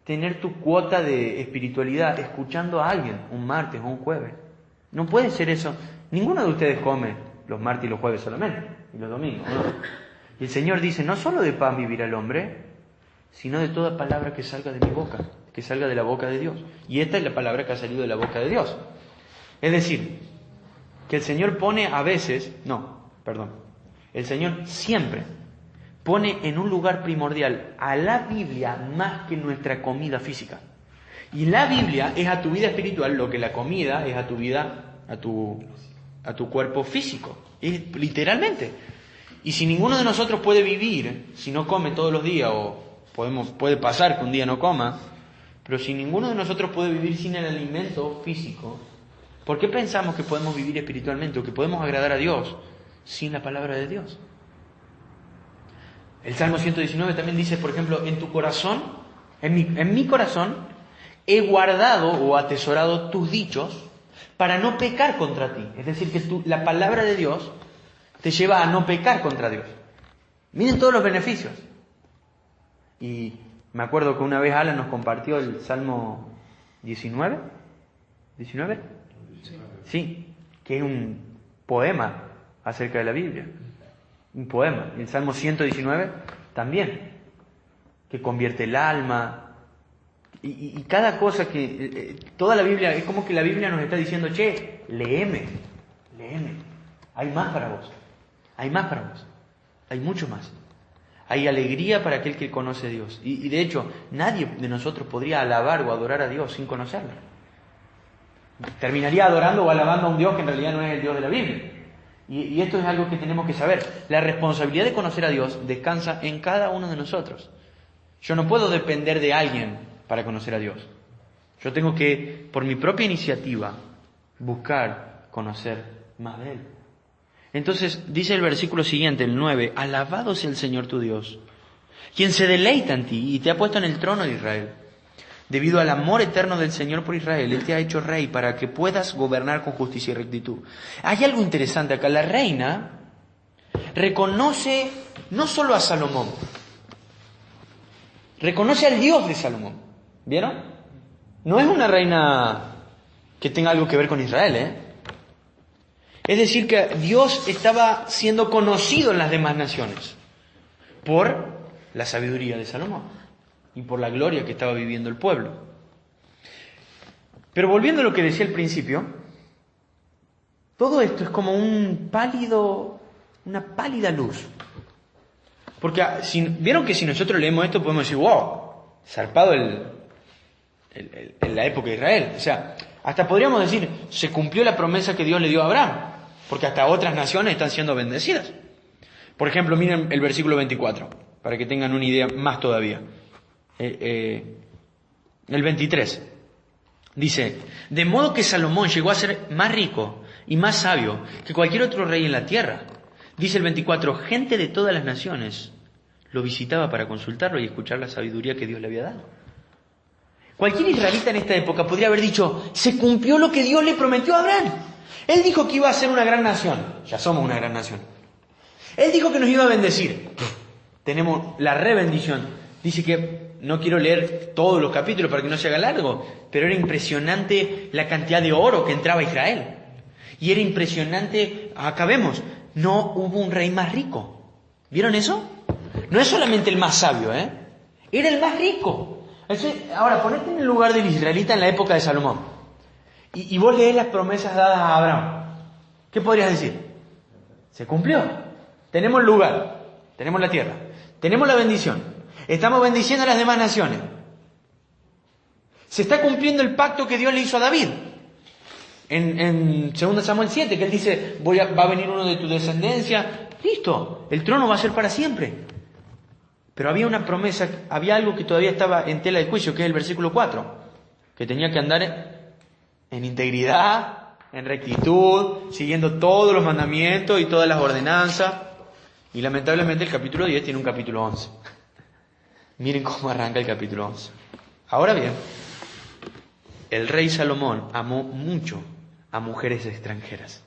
S1: tener tu cuota de espiritualidad escuchando a alguien un martes o un jueves. No puede ser eso. Ninguno de ustedes come los martes y los jueves solamente, y los domingos, ¿no? Y el Señor dice, no solo de pan vivirá el hombre, sino de toda palabra que salga de mi boca, que salga de la boca de Dios. Y esta es la palabra que ha salido de la boca de Dios. Es decir, que el Señor pone el Señor siempre pone en un lugar primordial a la Biblia más que nuestra comida física. Y la Biblia es a tu vida espiritual lo que la comida es a tu vida, a tu cuerpo físico. Es literalmente. Y si ninguno de nosotros puede vivir si no come todos los días, o puede pasar que un día no coma, pero si ninguno de nosotros puede vivir sin el alimento físico, ¿por qué pensamos que podemos vivir espiritualmente o que podemos agradar a Dios sin la palabra de Dios? El Salmo 119 también dice, por ejemplo, en tu corazón, en mi corazón, he guardado o atesorado tus dichos para no pecar contra ti. Es decir, que la palabra de Dios te lleva a no pecar contra Dios. Miren todos los beneficios. Y me acuerdo que una vez Alan nos compartió el Salmo 19. ¿19? Sí, que es un poema acerca de la Biblia. Un poema. Y el Salmo 119 también, que convierte el alma. Y cada cosa que... toda la Biblia, es como que la Biblia nos está diciendo, che, léeme. Hay más para vos. Hay más para vos. Hay mucho más. Hay alegría para aquel que conoce a Dios. Y de hecho, nadie de nosotros podría alabar o adorar a Dios sin conocerlo. terminaría adorando o alabando a un Dios que en realidad no es el Dios de la Biblia. Y esto es algo que tenemos que saber. La responsabilidad de conocer a Dios descansa en cada uno de nosotros. Yo no puedo depender de alguien para conocer a Dios. Yo tengo que, por mi propia iniciativa, buscar conocer más de Él. Entonces, dice el versículo siguiente, el 9, alabado sea el Señor tu Dios, quien se deleita en ti y te ha puesto en el trono de Israel. Debido al amor eterno del Señor por Israel, Él te ha hecho rey para que puedas gobernar con justicia y rectitud. Hay algo interesante acá. La reina reconoce no solo a Salomón, reconoce al Dios de Salomón. ¿Vieron? No es una reina que tenga algo que ver con Israel, ¿eh? Es decir, que Dios estaba siendo conocido en las demás naciones por la sabiduría de Salomón y por la gloria que estaba viviendo el pueblo. Pero volviendo a lo que decía al principio, todo esto es como una pálida luz. Porque vieron que si nosotros leemos esto podemos decir, wow, zarpado en la época de Israel. O sea, hasta podríamos decir, se cumplió la promesa que Dios le dio a Abraham, porque hasta otras naciones están siendo bendecidas. Por ejemplo, miren el versículo 24, para que tengan una idea más todavía. El 23 dice, de modo que Salomón llegó a ser más rico y más sabio que cualquier otro rey en la tierra. Dice el 24, gente de todas las naciones lo visitaba para consultarlo y escuchar la sabiduría que Dios le había dado. Cualquier israelita en esta época podría haber dicho, se cumplió lo que Dios le prometió a Abraham. Él dijo que iba a ser una gran nación, ya somos una gran nación. Él dijo que nos iba a bendecir, tenemos la rebendición. Dice que, no quiero leer todos los capítulos para que no se haga largo, pero era impresionante la cantidad de oro que entraba a Israel. Y era impresionante, acá vemos, no hubo un rey más rico. ¿Vieron eso? No es solamente el más sabio, era el más rico. Ahora, ponete en el lugar del israelita en la época de Salomón. Y vos lees las promesas dadas a Abraham. ¿Qué podrías decir? Se cumplió. Tenemos el lugar, tenemos la tierra, tenemos la bendición. Estamos bendiciendo a las demás naciones. Se está cumpliendo el pacto que Dios le hizo a David. En 2 Samuel 7, que él dice, va a venir uno de tu descendencia. Listo, el trono va a ser para siempre. Pero había una promesa, había algo que todavía estaba en tela de juicio, que es el versículo 4. Que tenía que andar en integridad, en rectitud, siguiendo todos los mandamientos y todas las ordenanzas. Y lamentablemente el capítulo 10 tiene un capítulo 11. Miren cómo arranca el capítulo 11. Ahora bien, el rey Salomón amó mucho a mujeres extranjeras.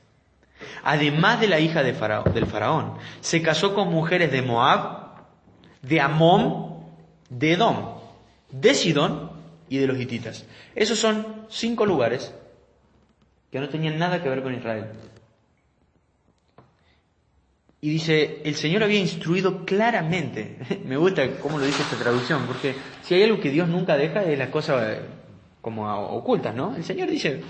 S1: Además de la hija del faraón, se casó con mujeres de Moab, de Amón, de Edom, de Sidón y de los hititas. Esos son 5 lugares que no tenían nada que ver con Israel. Y dice, el Señor había instruido claramente. Me gusta cómo lo dice esta traducción, porque si hay algo que Dios nunca deja es las cosas como ocultas, ¿no? El Señor dice,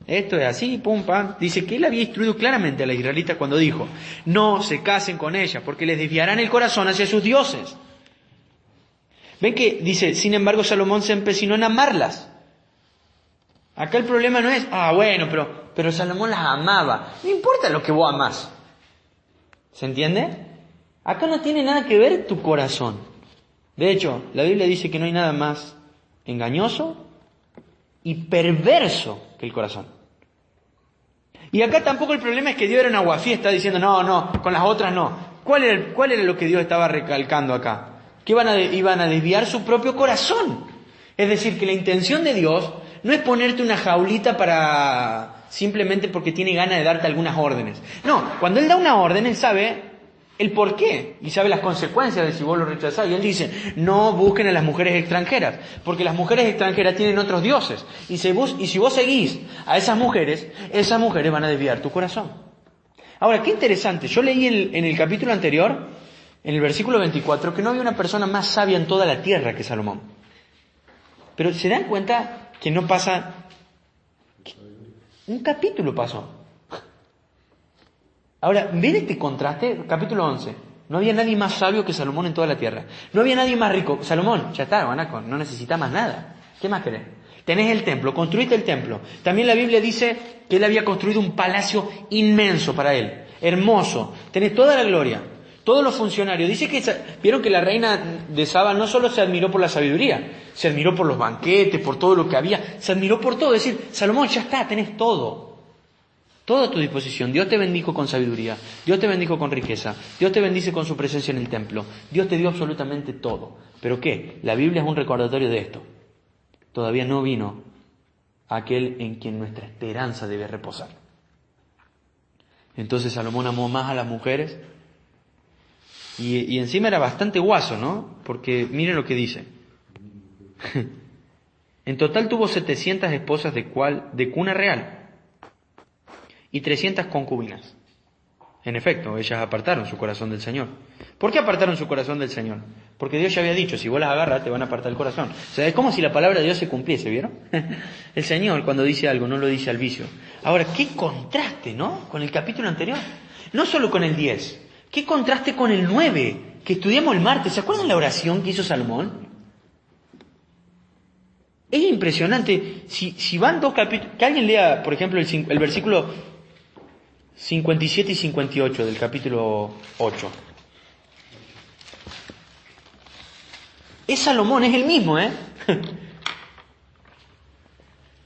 S1: esto es así, pum, pam. Dice que Él había instruido claramente a la israelita cuando dijo, no se casen con ella, porque les desviarán el corazón hacia sus dioses. ¿Ven que dice, sin embargo Salomón se empecinó en amarlas? Acá el problema no es, bueno, pero Salomón las amaba. No importa lo que vos amás. ¿Se entiende? Acá no tiene nada que ver tu corazón. De hecho, la Biblia dice que no hay nada más engañoso y perverso que el corazón. Y acá tampoco el problema es que Dios era un aguafiesta diciendo, no, con las otras no. ¿Cuál era lo que Dios estaba recalcando acá? Que iban a desviar su propio corazón. Es decir, que la intención de Dios no es ponerte una jaulita para simplemente porque tiene ganas de darte algunas órdenes. No, cuando Él da una orden, Él sabe el por qué y sabe las consecuencias de si vos lo rechazás. Y Él dice, no busquen a las mujeres extranjeras, porque las mujeres extranjeras tienen otros dioses. Y si vos seguís a esas mujeres van a desviar tu corazón. Ahora, qué interesante. Yo leí en el capítulo anterior, en el versículo 24, que no había una persona más sabia en toda la tierra que Salomón. Pero ¿se dan cuenta que no pasa? Un capítulo pasó. Ahora, ven este contraste, capítulo 11. No había nadie más sabio que Salomón en toda la tierra. No había nadie más rico. Salomón, ya está, guanaco, no necesita más nada. ¿Qué más querés? Tenés el templo, construiste el templo. También la Biblia dice que él había construido un palacio inmenso para él, hermoso. Tenés toda la gloria, todos los funcionarios. Dice que vieron que la reina de Saba no solo se admiró por la sabiduría, se admiró por los banquetes, por todo lo que había, se admiró por todo. Es decir, Salomón, ya está, tenés todo. Todo a tu disposición. Dios te bendijo con sabiduría, Dios te bendijo con riqueza, Dios te bendice con su presencia en el templo. Dios te dio absolutamente todo. ¿Pero qué? La Biblia es un recordatorio de esto. Todavía no vino aquel en quien nuestra esperanza debe reposar. Entonces Salomón amó más a las mujeres y encima era bastante guaso, ¿no? Porque miren lo que dice. En total tuvo 700 esposas de cuna real y 300 concubinas. En efecto, ellas apartaron su corazón del Señor. ¿Por qué apartaron su corazón del Señor? Porque Dios ya había dicho, si vos las agarras te van a apartar el corazón. O sea, es como si la palabra de Dios se cumpliese, ¿vieron? El Señor cuando dice algo no lo dice al vicio. Ahora, qué contraste, ¿no? Con el capítulo anterior. No solo con el 10. Qué contraste con el 9, que estudiamos el martes. ¿Se acuerdan la oración que hizo Salomón? Es impresionante. Si van 2 capítulos... Que alguien lea, por ejemplo, el versículo 57 y 58 del capítulo 8. Es Salomón, es el mismo,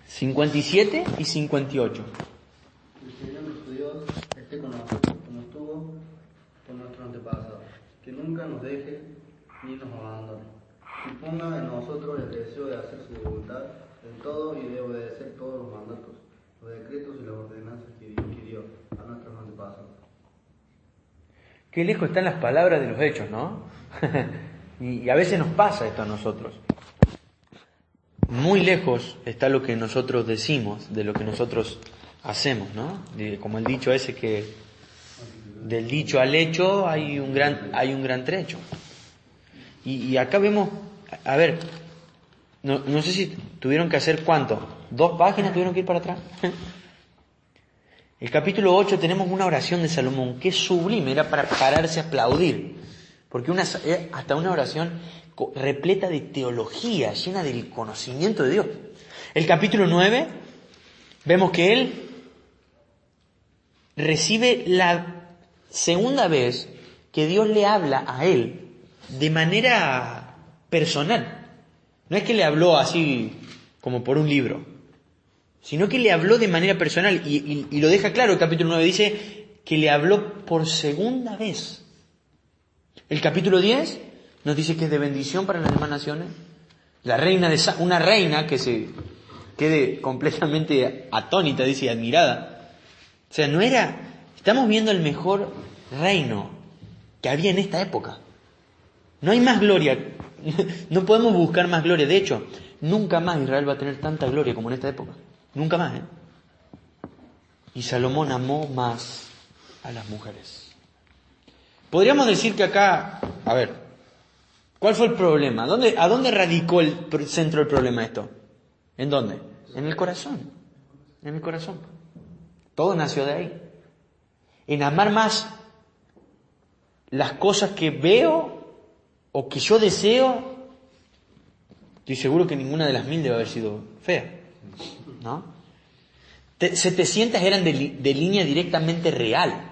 S1: 57 y 58.
S3: El Señor nuestro Dios esté con nosotros, como estuvo con nuestros antepasados, que nunca nos deje ni nos abandone, y ponga en nosotros el deseo de hacer su voluntad en todo y de obedecer todos los mandatos, los decretos y las ordenanzas que dio a nuestros antepasados.
S1: Qué lejos están las palabras de los hechos, ¿no? Y a veces nos pasa esto a nosotros. Muy lejos está lo que nosotros decimos de lo que nosotros hacemos, ¿no? Como el dicho ese que del dicho al hecho hay un gran trecho. Y acá vemos, a ver, no sé si tuvieron que hacer ¿cuánto? 2 páginas tuvieron que ir para atrás. El capítulo 8 tenemos una oración de Salomón que es sublime, era para pararse a aplaudir. Porque hasta una oración repleta de teología, llena del conocimiento de Dios. El capítulo 9, vemos que él recibe la segunda vez que Dios le habla a él de manera personal. No es que le habló así como por un libro, sino que le habló de manera personal. Y lo deja claro, el capítulo 9 dice que le habló por segunda vez. El capítulo 10 nos dice que es de bendición para las demás naciones. Una reina que se quede completamente atónita, dice, y admirada. O sea, estamos viendo el mejor reino que había en esta época. No hay más gloria, no podemos buscar más gloria. De hecho, nunca más Israel va a tener tanta gloria como en esta época. Nunca más, Y Salomón amó más a las mujeres. Podríamos decir que acá, a ver, ¿cuál fue el problema? ¿A dónde radicó el centro del problema esto? ¿En dónde? En el corazón. En el corazón. Todo nació de ahí. En amar más las cosas que veo o que yo deseo. Estoy seguro que ninguna de las 1000 debe haber sido fea, ¿no? 700 eran de línea directamente real.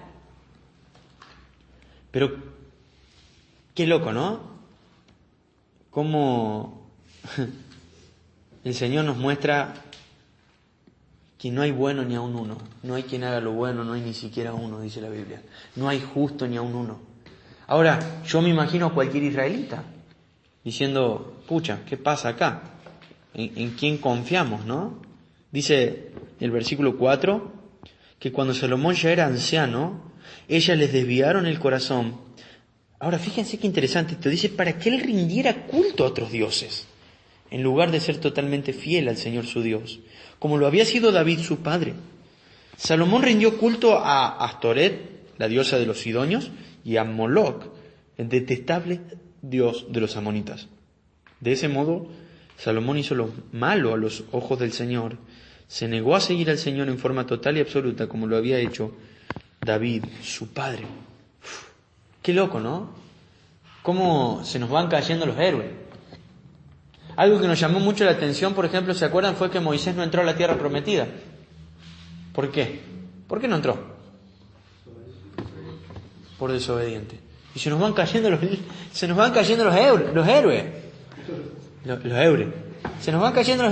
S1: Pero, qué loco, ¿no? Cómo el Señor nos muestra que no hay bueno ni aun uno. No hay quien haga lo bueno, no hay ni siquiera uno, dice la Biblia. No hay justo ni aun uno. Ahora, yo me imagino a cualquier israelita diciendo, pucha, ¿qué pasa acá? ¿En quién confiamos, no? Dice el versículo 4, que cuando Salomón ya era anciano, ellas les desviaron el corazón. Ahora, fíjense qué interesante esto. Dice, para que él rindiera culto a otros dioses, en lugar de ser totalmente fiel al Señor su Dios, como lo había sido David su padre. Salomón rindió culto a Astoret, la diosa de los sidonios, y a Moloc, el detestable dios de los amonitas. De ese modo, Salomón hizo lo malo a los ojos del Señor. Se negó a seguir al Señor en forma total y absoluta, como lo había hecho David, su padre. Qué loco, ¿no? Cómo se nos van cayendo los héroes. Algo que nos llamó mucho la atención, por ejemplo, ¿se acuerdan? Fue que Moisés no entró a la tierra prometida. ¿Por qué? ¿Por qué no entró? Por desobediente. Y se nos van cayendo los héroes. Se nos van cayendo los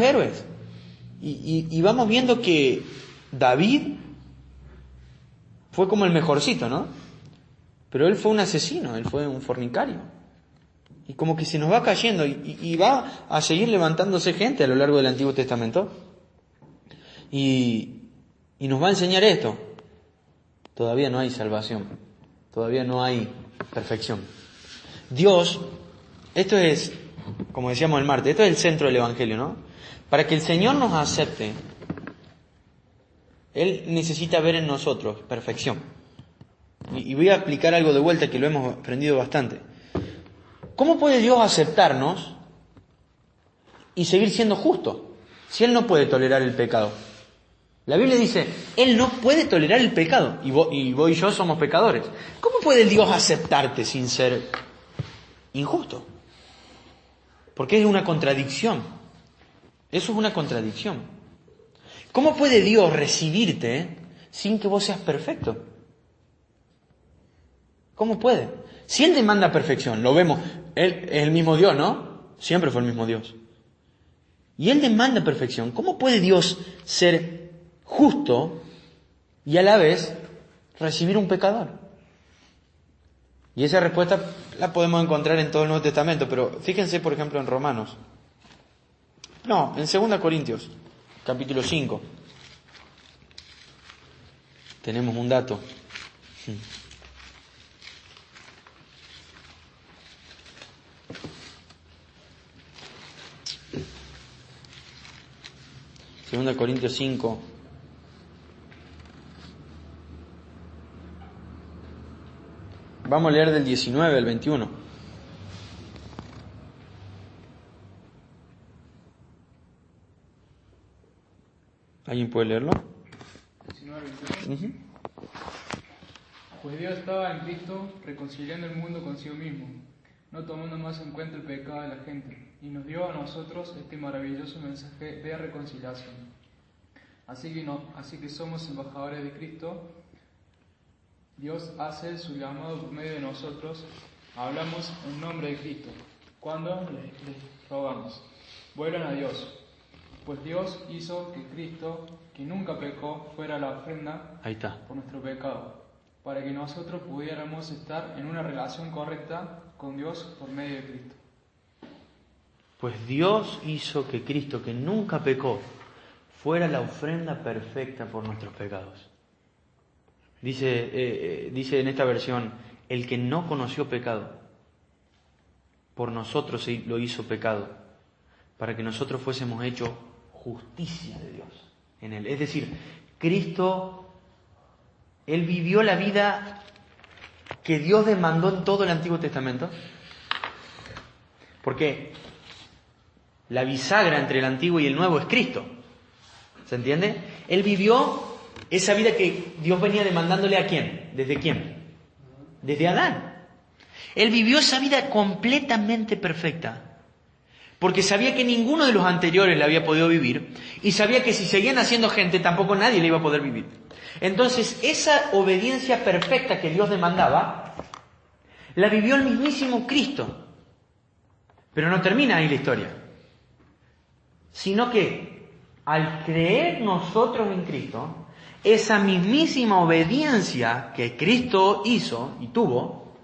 S1: héroes. Y vamos viendo que David fue como el mejorcito, ¿no? Pero él fue un asesino, él fue un fornicario. Y como que se nos va cayendo y va a seguir levantándose gente a lo largo del Antiguo Testamento. Y nos va a enseñar esto. Todavía no hay salvación. Todavía no hay perfección. Dios, esto es, como decíamos el martes, esto es el centro del Evangelio, ¿no? Para que el Señor nos acepte, Él necesita ver en nosotros perfección. Y voy a explicar algo de vuelta que lo hemos aprendido bastante. ¿Cómo puede Dios aceptarnos y seguir siendo justo si Él no puede tolerar el pecado? La Biblia dice, Él no puede tolerar el pecado y vos y yo somos pecadores. ¿Cómo puede Dios aceptarte sin ser injusto? Porque es una contradicción. Eso es una contradicción. ¿Cómo puede Dios recibirte sin que vos seas perfecto? ¿Cómo puede? Si Él demanda perfección, lo vemos, Él es el mismo Dios, ¿no? Siempre fue el mismo Dios. Y Él demanda perfección. ¿Cómo puede Dios ser justo y a la vez recibir un pecador? Y esa respuesta la podemos encontrar en todo el Nuevo Testamento, pero fíjense, por ejemplo, en Romanos. No, en 2 Corintios, capítulo 5. Tenemos un dato. 2 Corintios 5. Vamos a leer del 19 al 21. ¿Alguien puede leerlo?
S4: 19 al 21. Pues Dios estaba en Cristo reconciliando el mundo consigo mismo, no tomando más en cuenta el pecado de la gente, y nos dio a nosotros este maravilloso mensaje de reconciliación. Así que somos embajadores de Cristo. Dios hace su llamado por medio de nosotros. Hablamos en nombre de Cristo cuando les rogamos: vuelvan a Dios, pues Dios hizo que Cristo, que nunca pecó, fuera la ofrenda
S1: Ahí está.
S4: por nuestro pecado, para que nosotros pudiéramos estar en una relación correcta con Dios por medio de Cristo.
S1: Pues Dios hizo que Cristo, que nunca pecó, fuera la ofrenda perfecta por nuestros pecados. Dice en esta versión, el que no conoció pecado, por nosotros lo hizo pecado, para que nosotros fuésemos hechos justicia de Dios en Él. Es decir, Cristo, Él vivió la vida que Dios demandó en todo el Antiguo Testamento. Porque la bisagra entre el Antiguo y el Nuevo es Cristo. ¿Se entiende? Él vivió esa vida que Dios venía demandándole ¿a quién? ¿Desde quién? Desde Adán. Él vivió esa vida completamente perfecta. Porque sabía que ninguno de los anteriores la había podido vivir. Y sabía que si seguían haciendo gente, tampoco nadie la iba a poder vivir. Entonces, esa obediencia perfecta que Dios demandaba, la vivió el mismísimo Cristo. Pero no termina ahí la historia. Sino que, al creer nosotros en Cristo, esa mismísima obediencia que Cristo hizo y tuvo,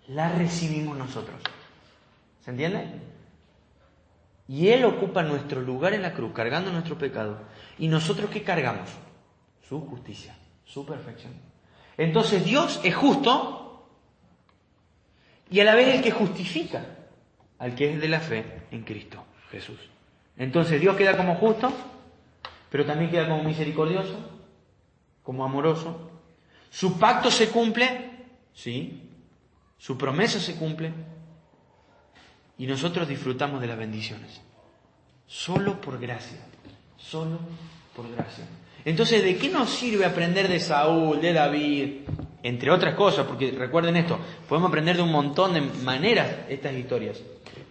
S1: la recibimos nosotros. ¿Se entiende? Y Él ocupa nuestro lugar en la cruz, cargando nuestro pecado. ¿Y nosotros qué cargamos? Su justicia, su perfección. Entonces Dios es justo y a la vez el que justifica al que es de la fe en Cristo Jesús. Entonces Dios queda como justo, pero también queda como misericordioso, como amoroso. Su pacto se cumple, sí. Su promesa se cumple. Y nosotros disfrutamos de las bendiciones. Solo por gracia. Solo por gracia. Entonces, ¿de qué nos sirve aprender de Saúl, de David? Entre otras cosas, porque recuerden esto, podemos aprender de un montón de maneras estas historias.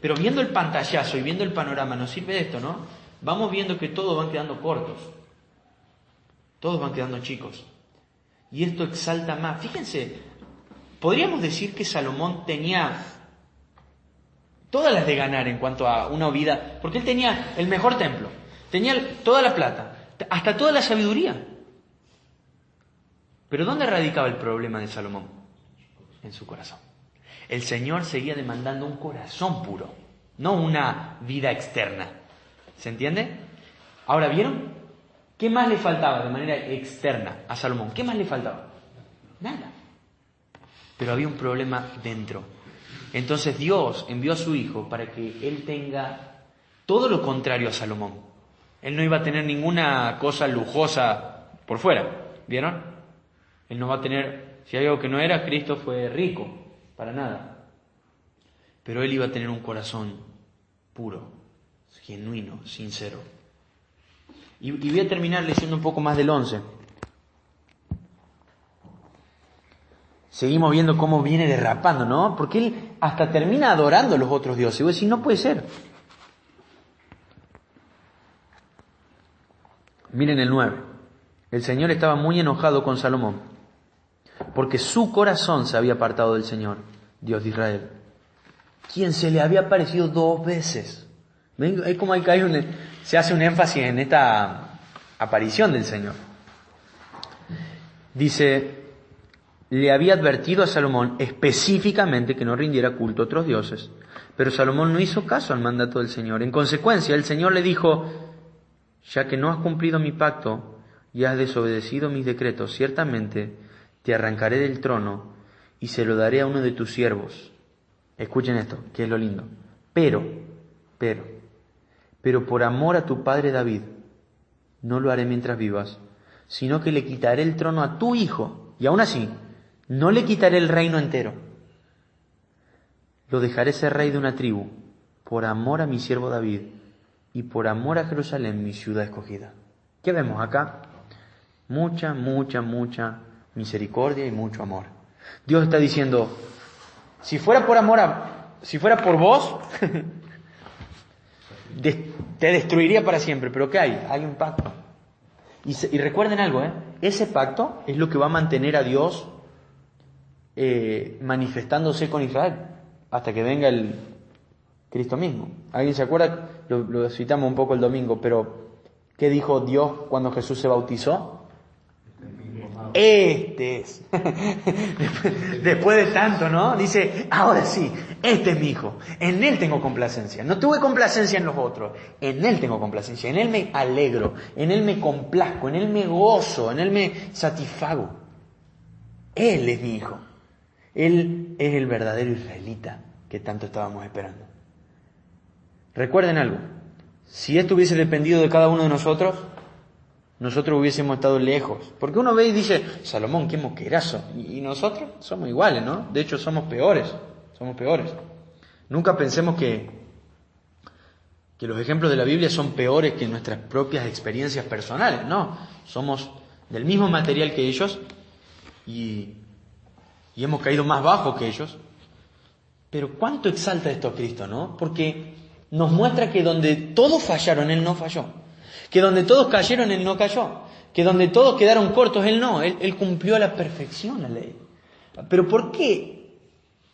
S1: Pero viendo el pantallazo y viendo el panorama, nos sirve esto, ¿no? Vamos viendo que todos van quedando cortos. Todos van quedando chicos. Y esto exalta más. Fíjense, podríamos decir que Salomón tenía todas las de ganar en cuanto a una vida, porque él tenía el mejor templo, tenía toda la plata, hasta toda la sabiduría. Pero ¿dónde radicaba el problema de Salomón? En su corazón. El Señor seguía demandando un corazón puro, no una vida externa. ¿Se entiende? Ahora, ¿vieron? ¿Qué más le faltaba de manera externa a Salomón? ¿Qué más le faltaba? Nada. Pero había un problema dentro. Entonces Dios envió a su hijo para que él tenga todo lo contrario a Salomón. Él no iba a tener ninguna cosa lujosa por fuera. ¿Vieron? Él no va a tener, si hay algo que no era, Cristo fue rico, para nada. Pero él iba a tener un corazón puro, genuino, sincero. Y voy a terminar leyendo un poco más del 11. Seguimos viendo cómo viene derrapando, ¿no? Porque él hasta termina adorando a los otros dioses. Y vos decís, no puede ser. Miren el 9. El Señor estaba muy enojado con Salomón, porque su corazón se había apartado del Señor, Dios de Israel, quien se le había aparecido 2 veces. ¿Ven? Es como se hace un énfasis en esta aparición del Señor. Dice, le había advertido a Salomón específicamente que no rindiera culto a otros dioses, pero Salomón no hizo caso al mandato del Señor. En consecuencia, el Señor le dijo, ya que no has cumplido mi pacto y has desobedecido mis decretos, ciertamente te arrancaré del trono y se lo daré a uno de tus siervos. Escuchen esto, que es lo lindo. Pero por amor a tu padre David, no lo haré mientras vivas, sino que le quitaré el trono a tu hijo, y aún así, no le quitaré el reino entero. Lo dejaré ser rey de una tribu, por amor a mi siervo David, y por amor a Jerusalén, mi ciudad escogida. ¿Qué vemos acá? Mucha misericordia y mucho amor. Dios está diciendo, si fuera por vos, te destruiría para siempre. Pero ¿qué hay? Hay un pacto. Y recuerden algo, ese pacto es lo que va a mantener a Dios manifestándose con Israel hasta que venga el Cristo mismo. ¿Alguien se acuerda? Lo citamos un poco el domingo, pero ¿qué dijo Dios cuando Jesús se bautizó? Este es. Después de tanto, ¿no? Dice, ahora sí, este es mi hijo. En él tengo complacencia. No tuve complacencia en los otros. En él tengo complacencia. En él me alegro. En él me complazco. En él me gozo. En él me satisfago. Él es mi hijo. Él es el verdadero israelita que tanto estábamos esperando. Recuerden algo. Si esto hubiese dependido de cada uno de nosotros hubiésemos estado lejos. Porque uno ve y dice, Salomón, qué moquerazo. Y nosotros somos iguales, ¿no? De hecho, somos peores. Nunca pensemos que los ejemplos de la Biblia son peores que nuestras propias experiencias personales. No, somos del mismo material que ellos y hemos caído más bajo que ellos. Pero ¿cuánto exalta esto a Cristo, no? Porque nos muestra que donde todos fallaron, Él no falló. Que donde todos cayeron, Él no cayó. Que donde todos quedaron cortos, Él no. Él cumplió a la perfección la ley. Pero ¿por qué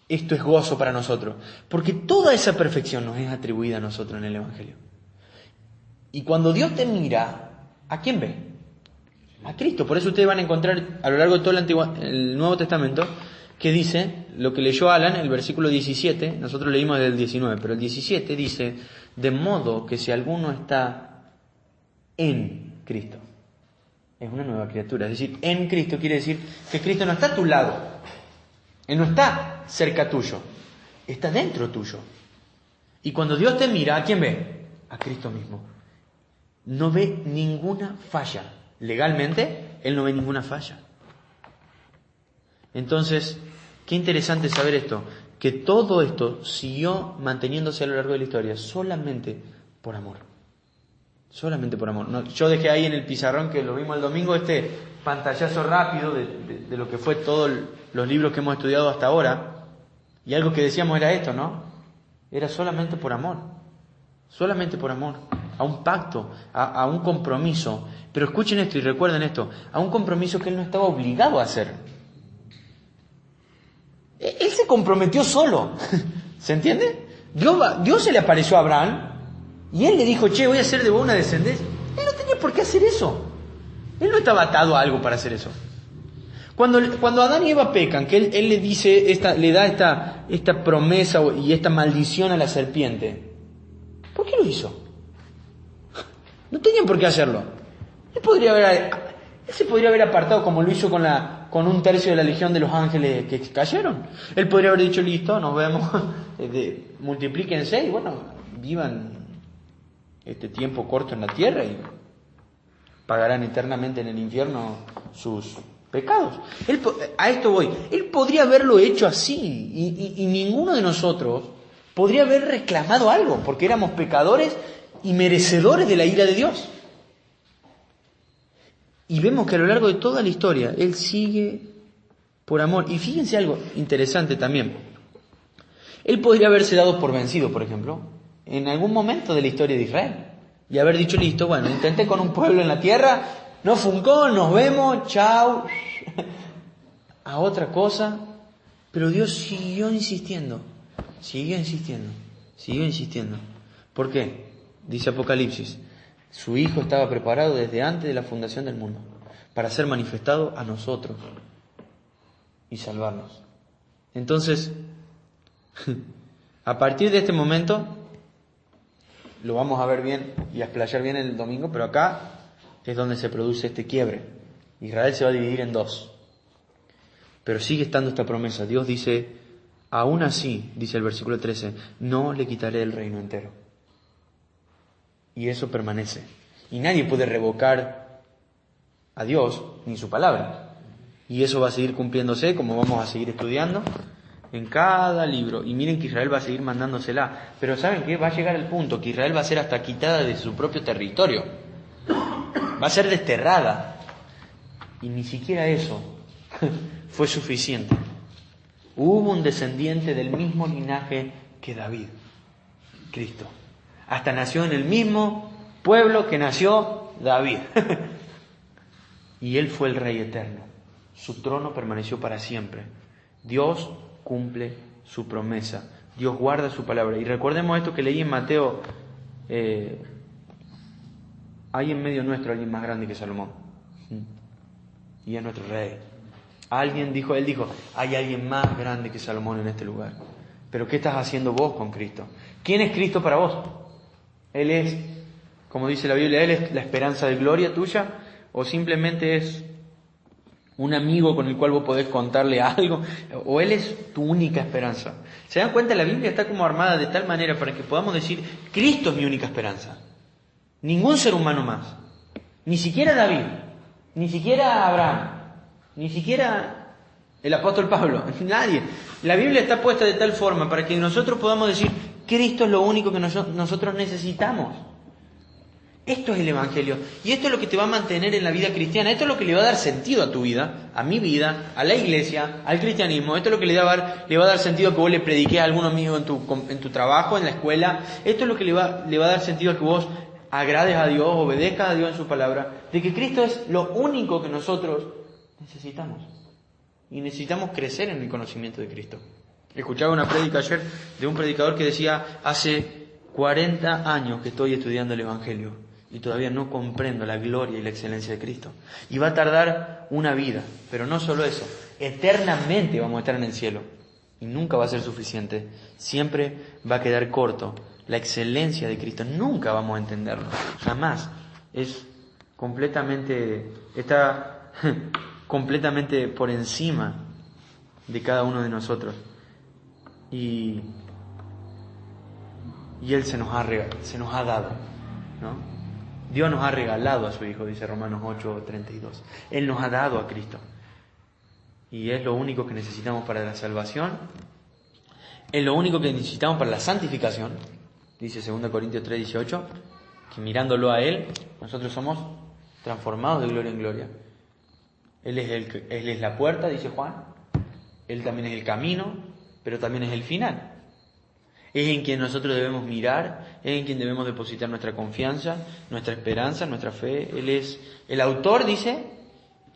S1: esto es gozo para nosotros? Porque toda esa perfección nos es atribuida a nosotros en el Evangelio. Y cuando Dios te mira, ¿a quién ve? A Cristo. Por eso ustedes van a encontrar a lo largo de todo el Nuevo Testamento que dice, lo que leyó Alan, el versículo 17, nosotros leímos del 19, pero el 17 dice, de modo que si alguno está en Cristo, es una nueva criatura. Es decir, en Cristo quiere decir que Cristo no está a tu lado, Él no está cerca tuyo, está dentro tuyo. Y cuando Dios te mira, ¿a quién ve? A Cristo mismo. No ve ninguna falla. Legalmente, Él no ve ninguna falla. Entonces, qué interesante saber esto, que todo esto siguió manteniéndose a lo largo de la historia solamente por amor. Solamente por amor. No, yo dejé ahí en el pizarrón, que lo vimos el domingo, este pantallazo rápido de lo que fue todos los libros que hemos estudiado hasta ahora. Y algo que decíamos era esto, ¿no? era solamente por amor, a un pacto, a un compromiso. Pero escuchen esto y recuerden esto, a un compromiso que él no estaba obligado a hacer. Él se comprometió solo, ¿se entiende? Dios se le apareció a Abraham y él le dijo, che, voy a hacer de vos una descendencia. Él no tenía por qué hacer eso. Él no estaba atado a algo para hacer eso. Cuando Adán y Eva pecan, que él le dice, le da esta promesa y esta maldición a la serpiente, ¿por qué lo hizo? No tenían por qué hacerlo. Él se podría haber apartado como lo hizo con un tercio de la legión de los ángeles que cayeron. Él podría haber dicho, listo, nos vemos, multiplíquense y bueno, vivan este tiempo corto en la tierra y pagarán eternamente en el infierno sus pecados. A esto voy. Él podría haberlo hecho así y ninguno de nosotros podría haber reclamado algo porque éramos pecadores y merecedores de la ira de Dios. Y vemos que a lo largo de toda la historia Él sigue por amor. Y fíjense algo interesante también. Él podría haberse dado por vencido, por ejemplo, en algún momento de la historia de Israel. Y haber dicho, listo, bueno, intenté con un pueblo en la tierra, no funcó, nos vemos, chao, a otra cosa. Pero Dios siguió insistiendo. ¿Por qué? Dice Apocalipsis, su Hijo estaba preparado desde antes de la fundación del mundo para ser manifestado a nosotros y salvarnos. Entonces, a partir de este momento, lo vamos a ver bien y a explayar bien el domingo, pero acá es donde se produce este quiebre. Israel se va a dividir en dos. Pero sigue estando esta promesa. Dios dice, aún así, dice el versículo 13, no le quitaré el reino entero. Y eso permanece. Y nadie puede revocar a Dios ni su palabra. Y eso va a seguir cumpliéndose, como vamos a seguir estudiando en cada libro. Y miren que Israel va a seguir mandándosela. Pero ¿saben qué? Va a llegar el punto que Israel va a ser hasta quitada de su propio territorio. Va a ser desterrada. Y ni siquiera eso fue suficiente. Hubo un descendiente del mismo linaje que David, Cristo. Hasta nació en el mismo pueblo que nació David. Y él fue el Rey eterno. Su trono permaneció para siempre. Dios cumple su promesa. Dios guarda su palabra. Y recordemos esto que leí en Mateo. Hay en medio nuestro alguien más grande que Salomón. Y es nuestro Rey. Él dijo, hay alguien más grande que Salomón en este lugar. Pero ¿qué estás haciendo vos con Cristo? ¿Quién es Cristo para vos? Él es, como dice la Biblia, Él es la esperanza de gloria tuya, o simplemente es un amigo con el cual vos podés contarle algo, o Él es tu única esperanza. ¿Se dan cuenta? La Biblia está como armada de tal manera para que podamos decir, Cristo es mi única esperanza. Ningún ser humano más. Ni siquiera David, ni siquiera Abraham, ni siquiera el apóstol Pablo, nadie. La Biblia está puesta de tal forma para que nosotros podamos decir, Cristo es lo único que nosotros necesitamos. Esto es el Evangelio. Y esto es lo que te va a mantener en la vida cristiana. Esto es lo que le va a dar sentido a tu vida, a mi vida, a la iglesia, al cristianismo. Esto es lo que le va a dar sentido a que vos le prediques a algún amigo en tu trabajo, en la escuela. Esto es lo que le va a dar sentido a que vos agrades a Dios, obedezcas a Dios en su palabra. De que Cristo es lo único que nosotros necesitamos. Y necesitamos crecer en el conocimiento de Cristo. Escuchaba una prédica ayer de un predicador que decía, hace 40 años que estoy estudiando el Evangelio y todavía no comprendo la gloria y la excelencia de Cristo. Y va a tardar una vida, pero no solo eso, eternamente vamos a estar en el cielo y nunca va a ser suficiente. Siempre va a quedar corto la excelencia de Cristo, nunca vamos a entenderlo, jamás. Está completamente por encima de cada uno de nosotros. Y Él se nos ha dado, ¿no? Dios nos ha regalado a su Hijo, dice Romanos 8:32. Él nos ha dado a Cristo. Y es lo único que necesitamos para la salvación. Es lo único que necesitamos para la santificación. Dice 2 Corintios 3:18, que mirándolo a Él, nosotros somos transformados de gloria en gloria. Él es la puerta, dice Juan. Él también es el camino, pero también es el final. Es en quien nosotros debemos mirar, es en quien debemos depositar nuestra confianza, nuestra esperanza, nuestra fe. Él es el autor, dice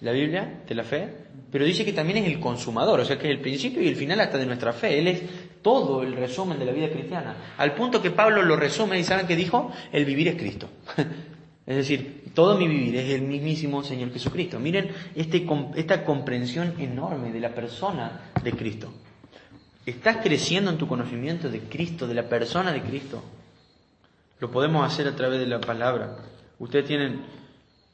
S1: la Biblia, de la fe, pero dice que también es el consumador, o sea que es el principio y el final hasta de nuestra fe. Él es todo el resumen de la vida cristiana. Al punto que Pablo lo resume y ¿saben qué dijo? El vivir es Cristo. Es decir, todo mi vivir es el mismísimo Señor Jesucristo. Miren esta comprensión enorme de la persona de Cristo. ¿Estás creciendo en tu conocimiento de Cristo, de la persona de Cristo? Lo podemos hacer a través de la palabra. Ustedes tienen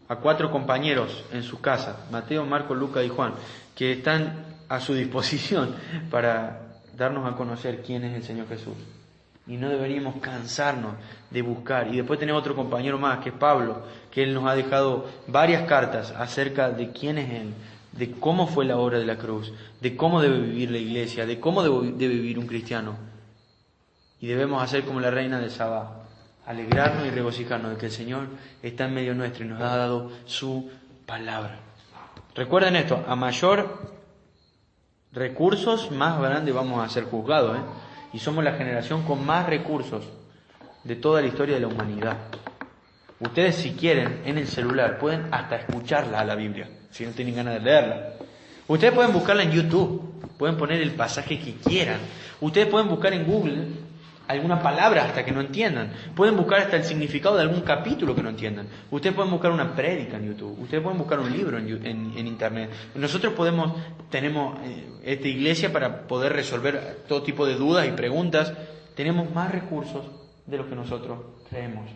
S1: a 4 compañeros en su casa, Mateo, Marcos, Lucas y Juan, que están a su disposición para darnos a conocer quién es el Señor Jesús. Y no deberíamos cansarnos de buscar. Y después tenemos otro compañero más, que es Pablo, que él nos ha dejado varias cartas acerca de quién es Él, de cómo fue la obra de la cruz, de cómo debe vivir la iglesia, de cómo debe vivir un cristiano. Y debemos hacer como la reina de Sabá, alegrarnos y regocijarnos de que el Señor está en medio nuestro y nos ha dado su palabra. Recuerden esto, a mayor recursos, más grande vamos a ser juzgados, Y somos la generación con más recursos de toda la historia de la humanidad. Ustedes, si quieren, en el celular pueden hasta escucharla a la Biblia, si no tienen ganas de leerla. Ustedes pueden buscarla en YouTube, pueden poner el pasaje que quieran. Ustedes pueden buscar en Google alguna palabra hasta que no entiendan. Pueden buscar hasta el significado de algún capítulo que no entiendan. Ustedes pueden buscar una prédica en YouTube. Ustedes pueden buscar un libro en Internet. Nosotros tenemos esta iglesia para poder resolver todo tipo de dudas y preguntas. Tenemos más recursos de lo que nosotros creemos.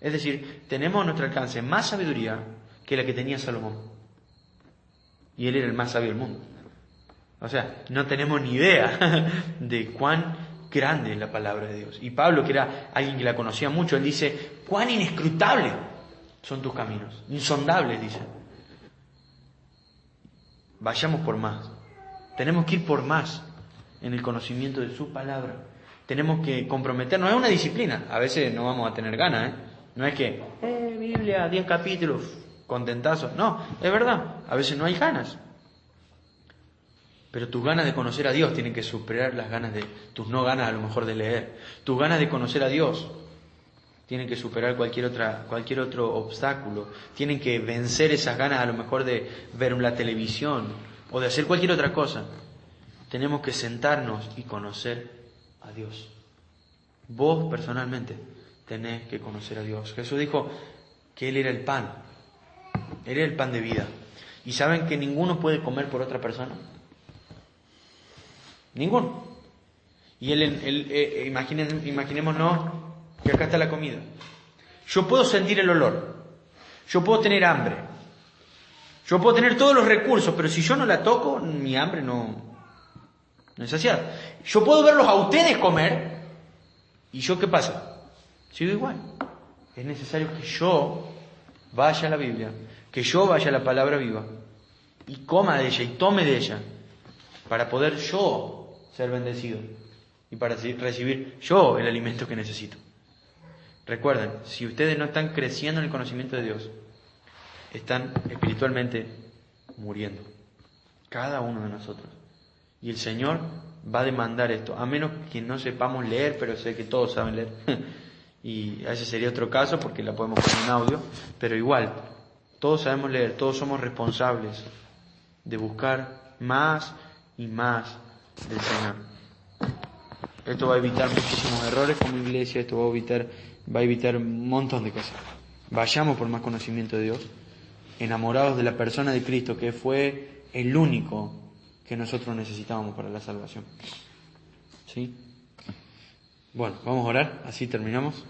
S1: Es decir, tenemos a nuestro alcance más sabiduría que la que tenía Salomón. Y él era el más sabio del mundo. O sea, no tenemos ni idea de cuán grande es la palabra de Dios. Y Pablo, que era alguien que la conocía mucho, él dice, cuán inescrutables son tus caminos, insondables, dice. Vayamos por más. Tenemos que ir por más en el conocimiento de su palabra. Tenemos que comprometernos. Es una disciplina. A veces no vamos a tener ganas, No es que, Biblia, 10 capítulos, contentazo. No, es verdad. A veces no hay ganas. Pero tus ganas de conocer a Dios tienen que superar las ganas de tus no ganas a lo mejor de leer. Tus ganas de conocer a Dios tienen que superar cualquier otro obstáculo. Tienen que vencer esas ganas a lo mejor de ver la televisión o de hacer cualquier otra cosa. Tenemos que sentarnos y conocer a Dios. Vos personalmente tenés que conocer a Dios. Jesús dijo que Él era el pan. Él era el pan de vida. ¿Y saben que ninguno puede comer por otra persona? Ninguno. Y imaginémonos que acá está la comida. Yo puedo sentir el olor. Yo puedo tener hambre. Yo puedo tener todos los recursos, pero si yo no la toco, mi hambre no es saciada. Yo puedo verlos a ustedes comer. ¿Y yo qué pasa? Sigo igual. Es necesario que yo vaya a la Biblia, que yo vaya a la palabra viva y coma de ella y tome de ella para poder yo ser bendecido y para recibir yo el alimento que necesito. Recuerden, si ustedes no están creciendo en el conocimiento de Dios, están espiritualmente muriendo. Cada uno de nosotros. Y el Señor va a demandar esto, a menos que no sepamos leer, pero sé que todos saben leer. Y ese sería otro caso porque la podemos poner en audio, pero igual, todos sabemos leer, todos somos responsables de buscar más y más del Señor. Esto va a evitar muchísimos errores como iglesia, esto va a evitar un montón de cosas. Vayamos por más conocimiento de Dios, enamorados de la persona de Cristo, que fue el único que nosotros necesitábamos para la salvación. ¿Sí? Bueno, vamos a orar, así terminamos.